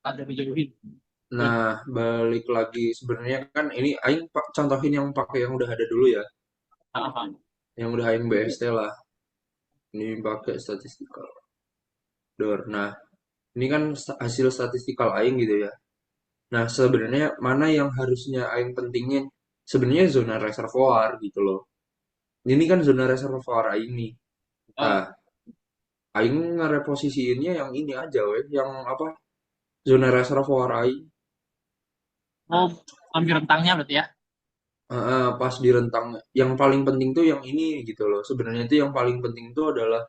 ada dijauhin. Nah, balik lagi sebenarnya kan ini aing contohin yang pakai yang udah ada dulu ya. Ah, Yang udah aing BST lah. Ini pakai statistical door. Nah, ini kan hasil statistikal aing gitu ya. Nah, sebenarnya mana yang harusnya aing pentingin? Sebenarnya zona reservoir gitu loh. Ini kan zona reservoir aing nih. Nah, ah. aing ngereposisiinnya yang ini aja weh, yang apa? Zona reservoir aing. Mau ambil rentangnya berarti ya. Pas di rentang yang paling penting tuh yang ini gitu loh. Sebenarnya itu yang paling penting tuh adalah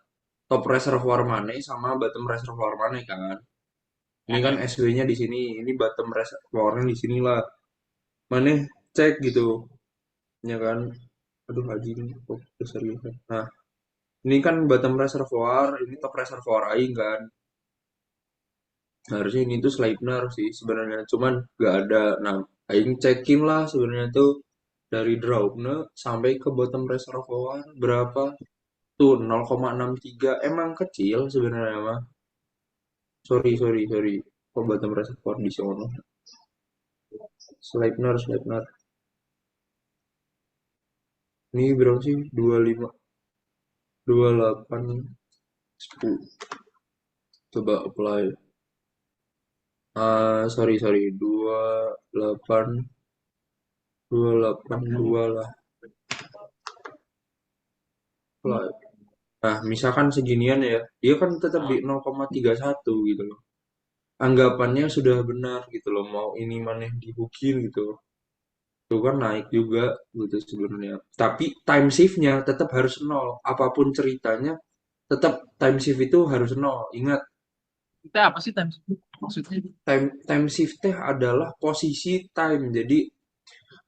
top reservoir mana sama bottom reservoir mana kan. Ini kan SW-nya di sini, ini bottom reservoirnya di sini lah. Mana cek gitu, ya kan. Aduh lagi nih, oh, serius. Nah, ini kan bottom reservoir, ini top reservoir aing kan. Harusnya ini tuh Sleipner sih sebenarnya, cuman gak ada. Nah, aing cekin lah sebenarnya tuh dari dropnya sampai ke bottom reservoir berapa tuh 0,63 emang kecil sebenarnya mah. Sorry. Kok bottom reservoir di sono? Sleipner. Ini berapa sih? 25, 28, 10. Coba apply. Sorry. 282 lah. Apply. Nah, misalkan seginian ya, dia kan tetap di Ah, 0,31 gitu loh. Anggapannya sudah benar gitu loh, mau ini mana dibukin gitu. Itu kan naik juga gitu sebenarnya. Tapi time shift-nya tetap harus nol. Apapun ceritanya, tetap time shift itu harus nol. Ingat, kita apa sih time shift? Maksudnya? time shift teh adalah posisi time. Jadi,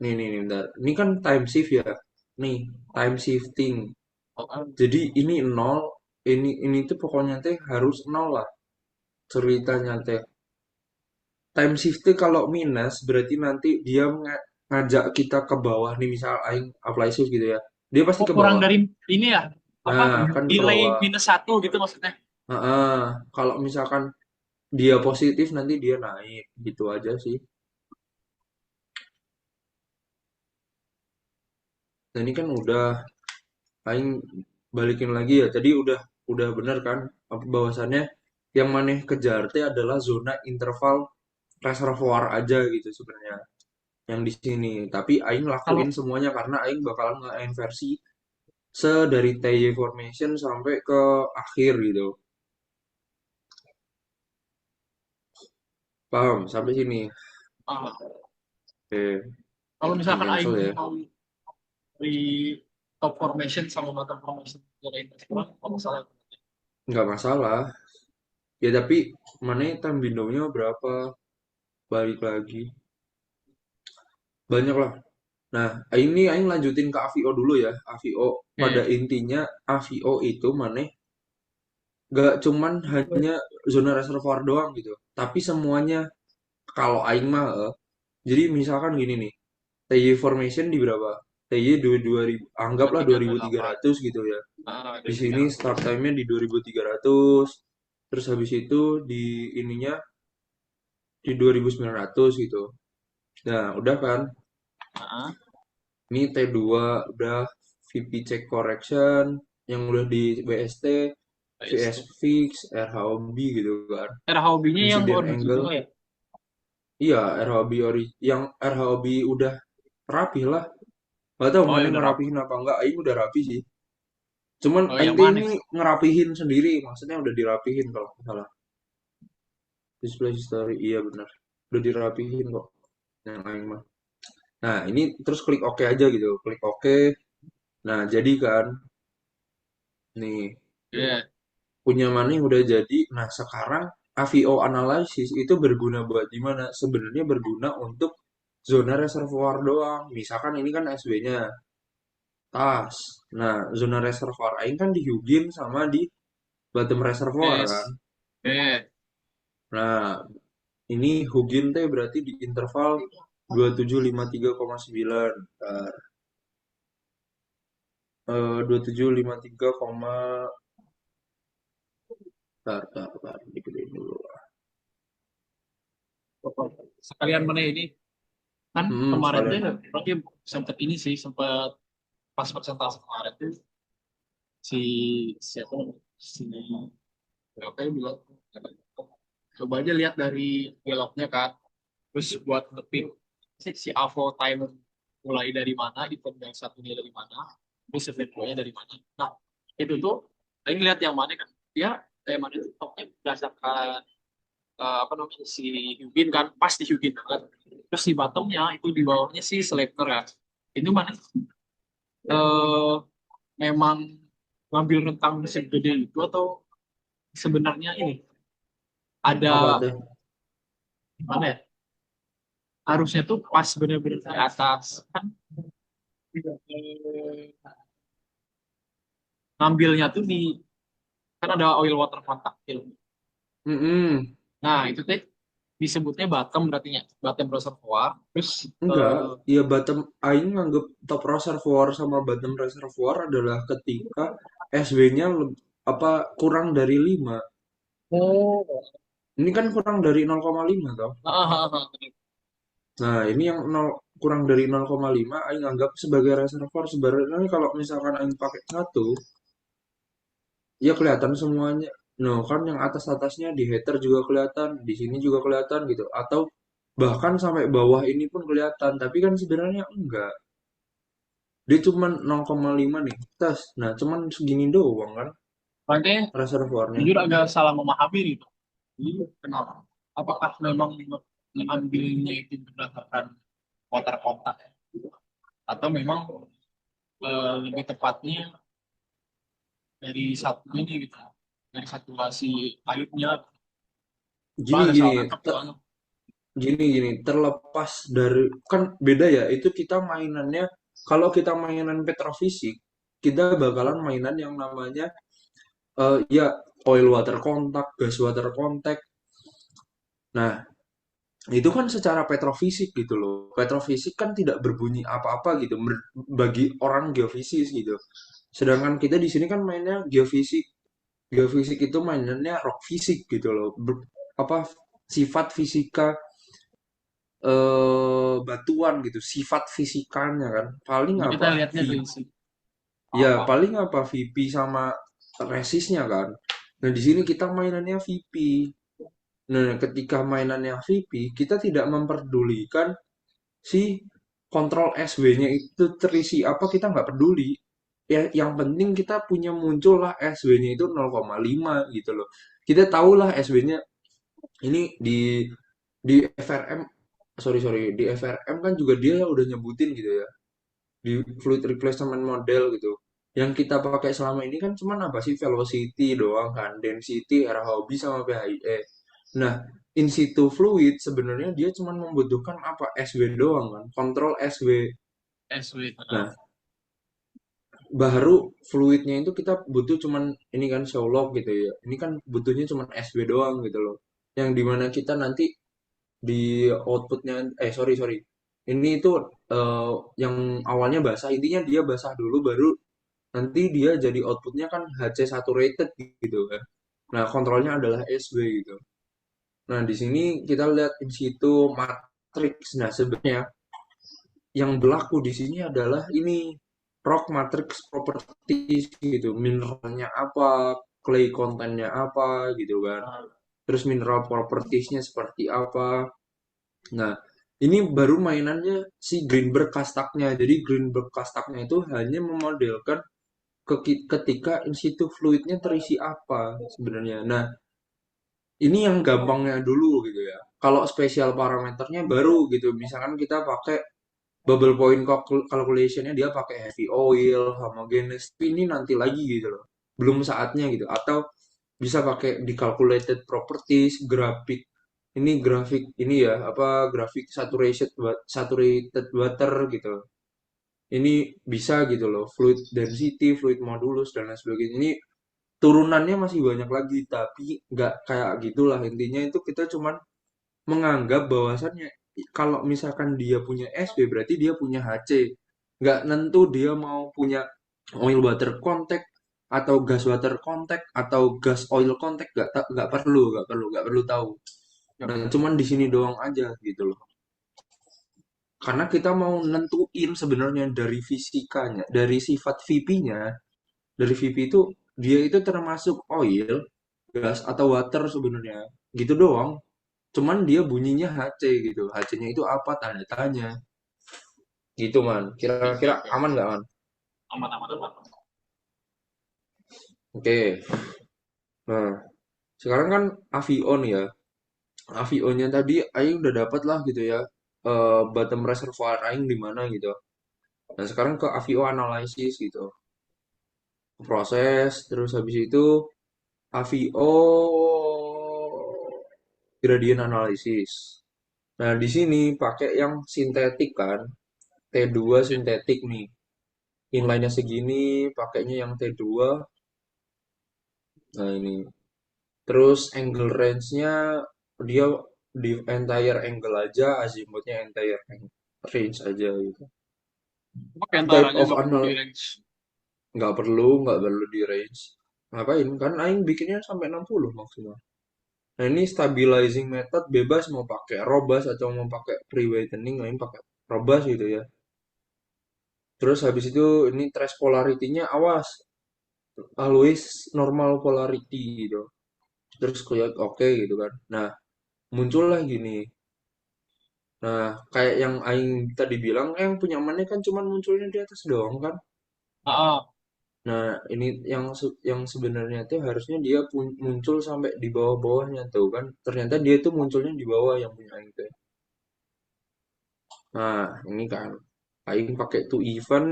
nih, bentar. Ini kan time shift ya. Nih, time shifting. Oh, Jadi ini nol, ini tuh pokoknya teh harus nol lah ceritanya teh. Time shift teh kalau minus berarti nanti dia ngajak kita ke bawah nih misal aing apply shift gitu ya. Dia pasti oh, ke kurang bawah. dari ini ya? Apa? Nah, kan ke Delay bawah. -1 gitu maksudnya? Heeh. Kalau misalkan dia positif nanti dia naik gitu aja sih. Dan ini kan udah aing balikin lagi ya. Tadi udah bener kan bahwasannya yang maneh kejar teh adalah zona interval reservoir aja gitu sebenarnya yang di sini. Tapi aing lakuin Kalau semuanya karena aing bakalan nge-inversi dari TY formation sampai ke akhir gitu. Paham sampai sini. ah, Oke, kalau aing misalkan cancel Aing ya. mau di top formation sama bottom formation dari kurang, kalau salah. Nggak masalah. Ya tapi mana time window-nya berapa? Balik lagi. Banyak lah. Nah, ini aing lanjutin ke AVO dulu ya. AVO pada Oke. intinya AVO itu mana gak cuman hanya zona reservoir doang gitu. Tapi semuanya kalau aing mah jadi misalkan gini nih. TY formation di berapa? TY 2000 Dua anggaplah tiga dua delapan. 2300 gitu ya. Dua Di tiga sini delapan. start time-nya di 2300. Terus habis itu di ininya di 2900 gitu. Nah, udah kan? Ah, Ini T2 udah VP check correction yang udah di BST, VS PST. fix, RHOB gitu kan. RHOB-nya yang Incident origin angle. juga ya? Iya, RHOB yang RHOB udah rapi lah. Gak tau Oh mana ya udah rapi. ngerapihin apa enggak. Aing udah rapi sih. Cuman Oh Aing yang tuh mana? ini ngerapihin sendiri. Maksudnya udah dirapihin kalau nggak salah. Display history. Iya benar. Udah dirapihin kok. Yang Aing mah. Nah, ini terus klik OK aja gitu. Klik OK. Nah, jadi kan. Nih, Iya. punya mana yang udah jadi. Nah, sekarang AVO analysis itu berguna buat gimana? Sebenarnya berguna untuk zona reservoir doang. Misalkan ini kan SW-nya. tas. Nah, zona reservoir aing kan di Hugin sama di bottom reservoir kan. Yes. Eh, Nah, ini Hugin teh berarti di interval 2753,9. Bentar. 2753, bentar, digedein dulu. sekalian mana ini kan kemarin tuh Sekalian. berarti sempat ini sih sempat pas persentase kemarin tuh si siapa namanya? Si apa yang bilang coba aja lihat dari beloknya kan terus buat ngepick si Avo time mulai dari mana event yang satunya dari mana terus event nya dari mana. Nah itu tuh lagi lihat yang mana kan dia kayak mana itu topnya berdasarkan apa namanya si Hyugin kan pas di Hyugin banget terus di bottomnya itu di bawahnya si Selector kan itu mana eh memang ngambil rentang segede itu atau sebenarnya ini Apa ada teh? gimana ya harusnya tuh pas bener-bener di atas kan ngambilnya tuh di kan ada oil water contact film. Mm-mm. Nah itu teh disebutnya bottom berarti ya bottom reservoir terus Enggak, eh, ya bottom aing nganggep top reservoir sama bottom reservoir adalah ketika SW-nya apa kurang dari 5. oh Ini kan kurang dari 0,5 toh. Nah, ini yang 0, kurang dari 0,5 aing anggap sebagai reservoir. Sebenarnya kalau misalkan aing pakai satu, ya kelihatan semuanya. No, kan yang atas-atasnya di header juga kelihatan, di sini juga kelihatan gitu. Atau bahkan sampai bawah ini pun kelihatan, tapi kan sebenarnya enggak. Dia cuman 0,5 nih, tes. Nah, cuman segini doang kan berarti reservoirnya. jujur agak salah memahami gitu. Jadi, kenapa? Apakah memang mengambilnya itu berdasarkan water contact atau memang lebih tepatnya dari satu ini gitu dari saturasi airnya Gini ada gini, salah nangkap soalnya. gini, terlepas dari kan beda ya. Itu kita mainannya kalau kita mainan petrofisik, kita bakalan mainan yang namanya ya oil water contact, gas water contact. Nah, itu kan secara petrofisik gitu loh. Petrofisik kan tidak berbunyi apa-apa gitu bagi orang geofisis gitu. Sedangkan kita di sini kan mainnya geofisik. Geofisik itu mainannya rock fisik gitu loh. Apa sifat fisika batuan gitu, sifat fisikanya kan. Paling Jadi kita apa? lihatnya dari si Ya, apa paling apa VP sama resistnya kan. Nah, di sini kita mainannya VP. Nah, ketika mainannya VP, kita tidak memperdulikan si kontrol SW-nya itu terisi apa kita nggak peduli. Ya, yang penting kita punya muncullah SW-nya itu 0,5 gitu loh. Kita tahulah SW-nya ini di FRM, sorry di FRM kan juga dia udah nyebutin gitu ya di fluid replacement model gitu. Yang kita pakai selama ini kan cuman apa sih velocity doang kan, density, area hobi sama PHIE. Nah, in situ fluid sebenarnya dia cuman membutuhkan apa SW doang kan, kontrol SW. SW Nah, baru fluidnya itu kita butuh cuman ini kan show log gitu ya. Ini kan butuhnya cuman SW doang gitu loh. Yang dimana kita nanti di outputnya sorry ini itu eh, yang awalnya basah intinya dia basah dulu baru nanti dia jadi outputnya kan HC saturated gitu kan. Nah, kontrolnya adalah SW gitu. Nah, di sini kita lihat in situ matrix. Nah, sebenarnya yang berlaku di sini adalah ini rock matrix properties gitu. Mineralnya apa, clay contentnya apa gitu kan. Terus mineral propertiesnya seperti apa. Nah, ini baru mainannya si Greenberg Kastaknya. Jadi Greenberg Kastaknya itu hanya memodelkan ketika in situ fluidnya terisi apa sebenarnya. Nah, ini yang gampangnya dulu gitu ya. Kalau spesial parameternya baru gitu. Misalkan kita pakai bubble point calculationnya dia pakai heavy oil, homogeneous. Tapi ini nanti lagi gitu loh. Belum saatnya gitu. Atau bisa pakai di calculated properties, grafik. Ini grafik ini ya, apa grafik saturated water gitu. ini bisa gitu loh, fluid density, fluid modulus dan lain sebagainya. Ini turunannya masih banyak lagi, tapi nggak kayak gitulah. Intinya itu kita cuman menganggap bahwasannya kalau misalkan dia punya SW berarti dia punya HC. Nggak nentu dia mau punya oil water contact atau gas water contact atau gas oil contact, nggak perlu tahu. Ya. Nah, cuman di sini doang aja gitu loh. Karena kita mau nentuin sebenarnya dari fisikanya, dari sifat VP-nya, dari VP itu dia itu termasuk oil, gas atau water sebenarnya. Gitu doang. Cuman dia bunyinya HC gitu. HC-nya itu apa tanda tanya. Gitu man. Oke, Kira-kira oke. aman nggak man? Aman, aman, aman. Oke. Nah, sekarang kan Avion ya. Avionnya tadi Aing udah dapat lah gitu ya. Bottom reservoir Aing di mana gitu. Nah, sekarang ke Avio analysis gitu. Proses, terus habis itu Avio gradient analysis. Nah, di sini pakai yang sintetik kan. T2 Ya. sintetik nih. Inline-nya segini, pakainya yang T2. Nah, ini. Terus angle range-nya dia di entire angle aja, azimutnya entire range aja gitu. Pakai antara Type aja of nggak perlu anal di range. nggak perlu di range. Ngapain? Kan aing bikinnya sampai 60 maksimal. Nah, ini stabilizing method bebas mau pakai robust atau mau pakai pre-whitening, aing pakai robust gitu ya. Terus habis itu ini trace polarity-nya awas, always normal polarity gitu. Terus klik oke gitu kan. Nah, muncullah gini. Nah, kayak yang Aing tadi bilang, yang punya mana kan cuman munculnya di atas doang kan. Ah, Nah, ini yang sebenarnya tuh harusnya dia muncul sampai di bawah-bawahnya tuh kan. Ternyata dia tuh munculnya di bawah yang punya Aing tuh. Nah, ini kan Aing pakai tuh event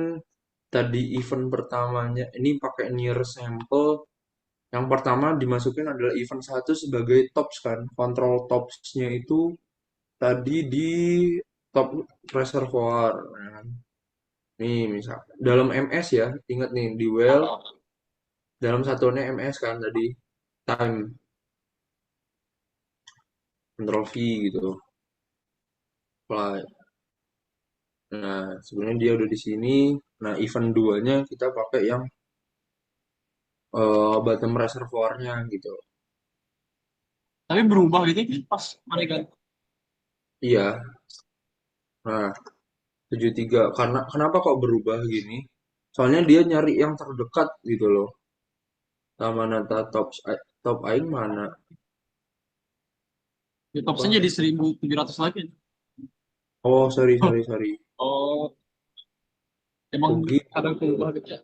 tadi event pertamanya ini pakai near sample. Yang pertama dimasukin adalah event satu sebagai tops kan. Control topsnya itu tadi di top reservoir. Nah, nih misal dalam MS ya, ingat nih di well ah. dalam satuannya MS kan tadi time control V gitu. Fly. Nah, sebenarnya dia udah di sini. Nah, event 2-nya kita pakai yang bottom reservoirnya gitu. Tapi berubah gitu pas mereka. Iya. Nah, 73. Karena kenapa kok berubah gini? Soalnya dia nyari yang terdekat gitu loh. Sama nata top aing mana? Di Apa? topsnya jadi 1.700 lagi. Oh, sorry, sorry, sorry. Oh, emang Rugi. kadang berubah gitu ya.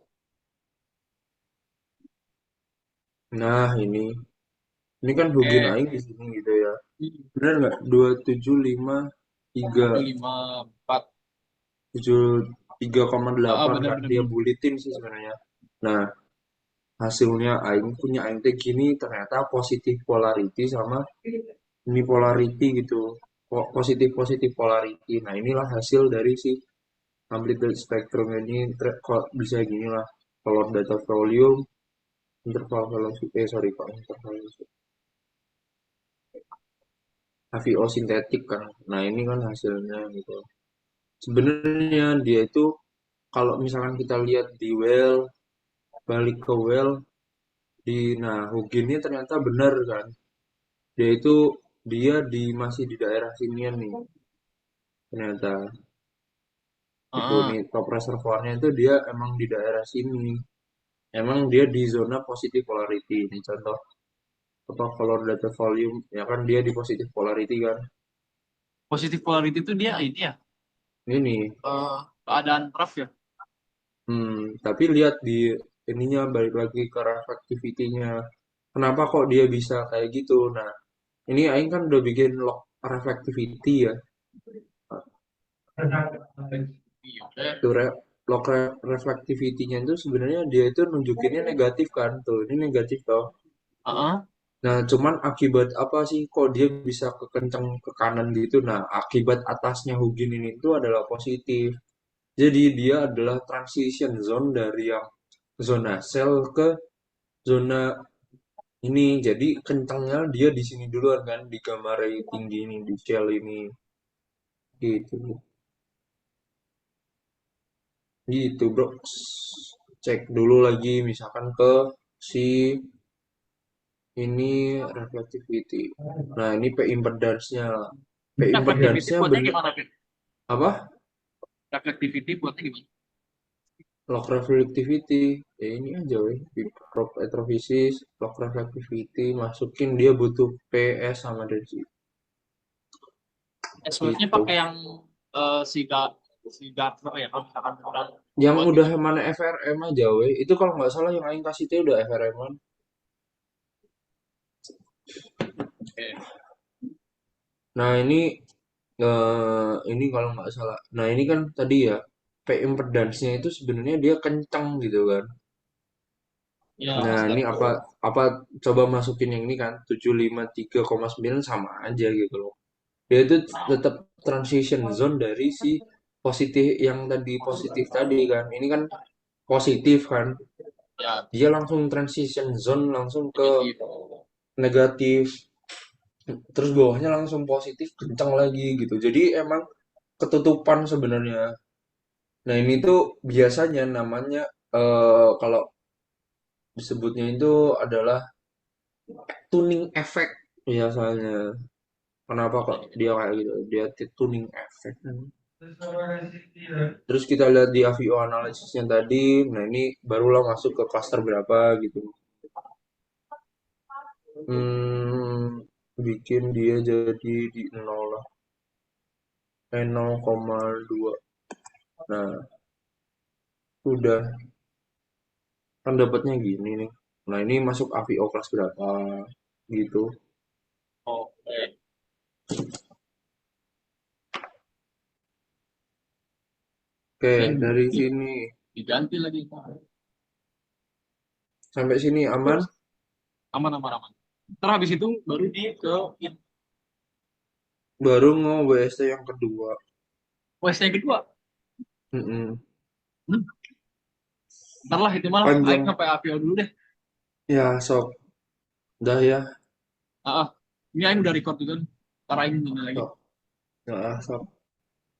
Nah, ini kan Hugin Eh, Aing di sini gitu ya. Bener nggak? 2753 5.4. 73,8 Benar, kan benar, dia benar. bulitin sih sebenarnya. Nah, hasilnya Aing punya Aing teh gini ternyata positif polarity sama ini polarity gitu. Positif positif polarity. Nah, inilah hasil dari si amplitude spectrum ini kok bisa gini lah. Color data volume, interval velocity, sorry kok interval velocity. HVO sintetik kan. Nah, ini kan hasilnya gitu. Sebenarnya dia itu kalau misalkan kita lihat di well, balik ke well, nah Huginnya ternyata benar kan. Dia masih di daerah sinian nih. Ternyata itu Ah, nih top reservoirnya itu dia emang di daerah sini. Emang dia di zona positif polarity. Ini contoh apa color data volume ya kan dia di positif polarity kan. positif polarity itu dia ini ya, Ini keadaan rough ya. tapi lihat di ininya balik lagi ke reflectivity-nya. Kenapa kok dia bisa kayak gitu? Nah, ini Aing kan udah bikin log reflectivity ya. Iya, oke. Tuh log reflectivity-nya itu sebenarnya dia itu nunjukinnya negatif kan. Tuh, ini negatif toh. Ah, Nah, cuman akibat apa sih kok dia bisa kekencang ke kanan gitu? Nah, akibat atasnya Hugin ini itu adalah positif. Jadi dia adalah transition zone dari yang zona sel ke zona ini. Jadi kencangnya dia di sini duluan kan, di gamma ray tinggi ini, di shell ini. Gitu. Gitu, bro. Cek dulu lagi misalkan ke si ini reflectivity. Nah, ini P impedance-nya. P Reflectivity impedance-nya buatnya bener gimana, Fit? apa? Reflectivity buatnya gimana? Log reflectivity. Ya ini aja weh. Prob electrophysis, log reflectivity, masukin dia butuh PS sama density. S-Wave-nya Gitu. pakai yang si Gatra ya kalau misalkan ukuran Yang buat udah mana FRM aja weh. Itu kalau nggak salah yang Aing kasih teh udah FRM-an. Nah, ini kalau nggak salah. Nah, ini kan tadi ya P impedance-nya itu sebenarnya dia kencang gitu kan. ya Nah, ini step apa coba masukin yang ini kan 753,9 sama aja gitu loh. Dia itu tetap transition zone dari si positif yang tadi positif tadi kan. Ini kan positif kan. ya Dia langsung transition zone langsung ke negatif. negatif. Terus bawahnya langsung positif kencang lagi gitu. Jadi emang ketutupan sebenarnya. Nah, ini tuh biasanya namanya kalau disebutnya itu adalah tuning effect biasanya. Kenapa kok dia kayak gitu? Dia tuning effect. Terus kita lihat di AVO analisisnya tadi, nah ini barulah masuk ke cluster berapa gitu. Bikin dia jadi di 0 lah, 0,2. Nah, udah kan dapatnya gini nih. Nah, ini masuk AVO kelas berapa gitu. Oke. Oke, Dan dari sini diganti lagi. sampai sini aman. Aman aman aman. Terus habis itu baru di ke Baru mau WST yang kedua. quest yang kedua. Mm-mm. Hmm. Ntar lah itu malah Aing Panjang. sampai APO dulu deh. Ya, sok. Dah ya. Ah, ah. Ini Aing udah record juga nih. Ntar Aing nanya lagi. Sok. Ya, sok.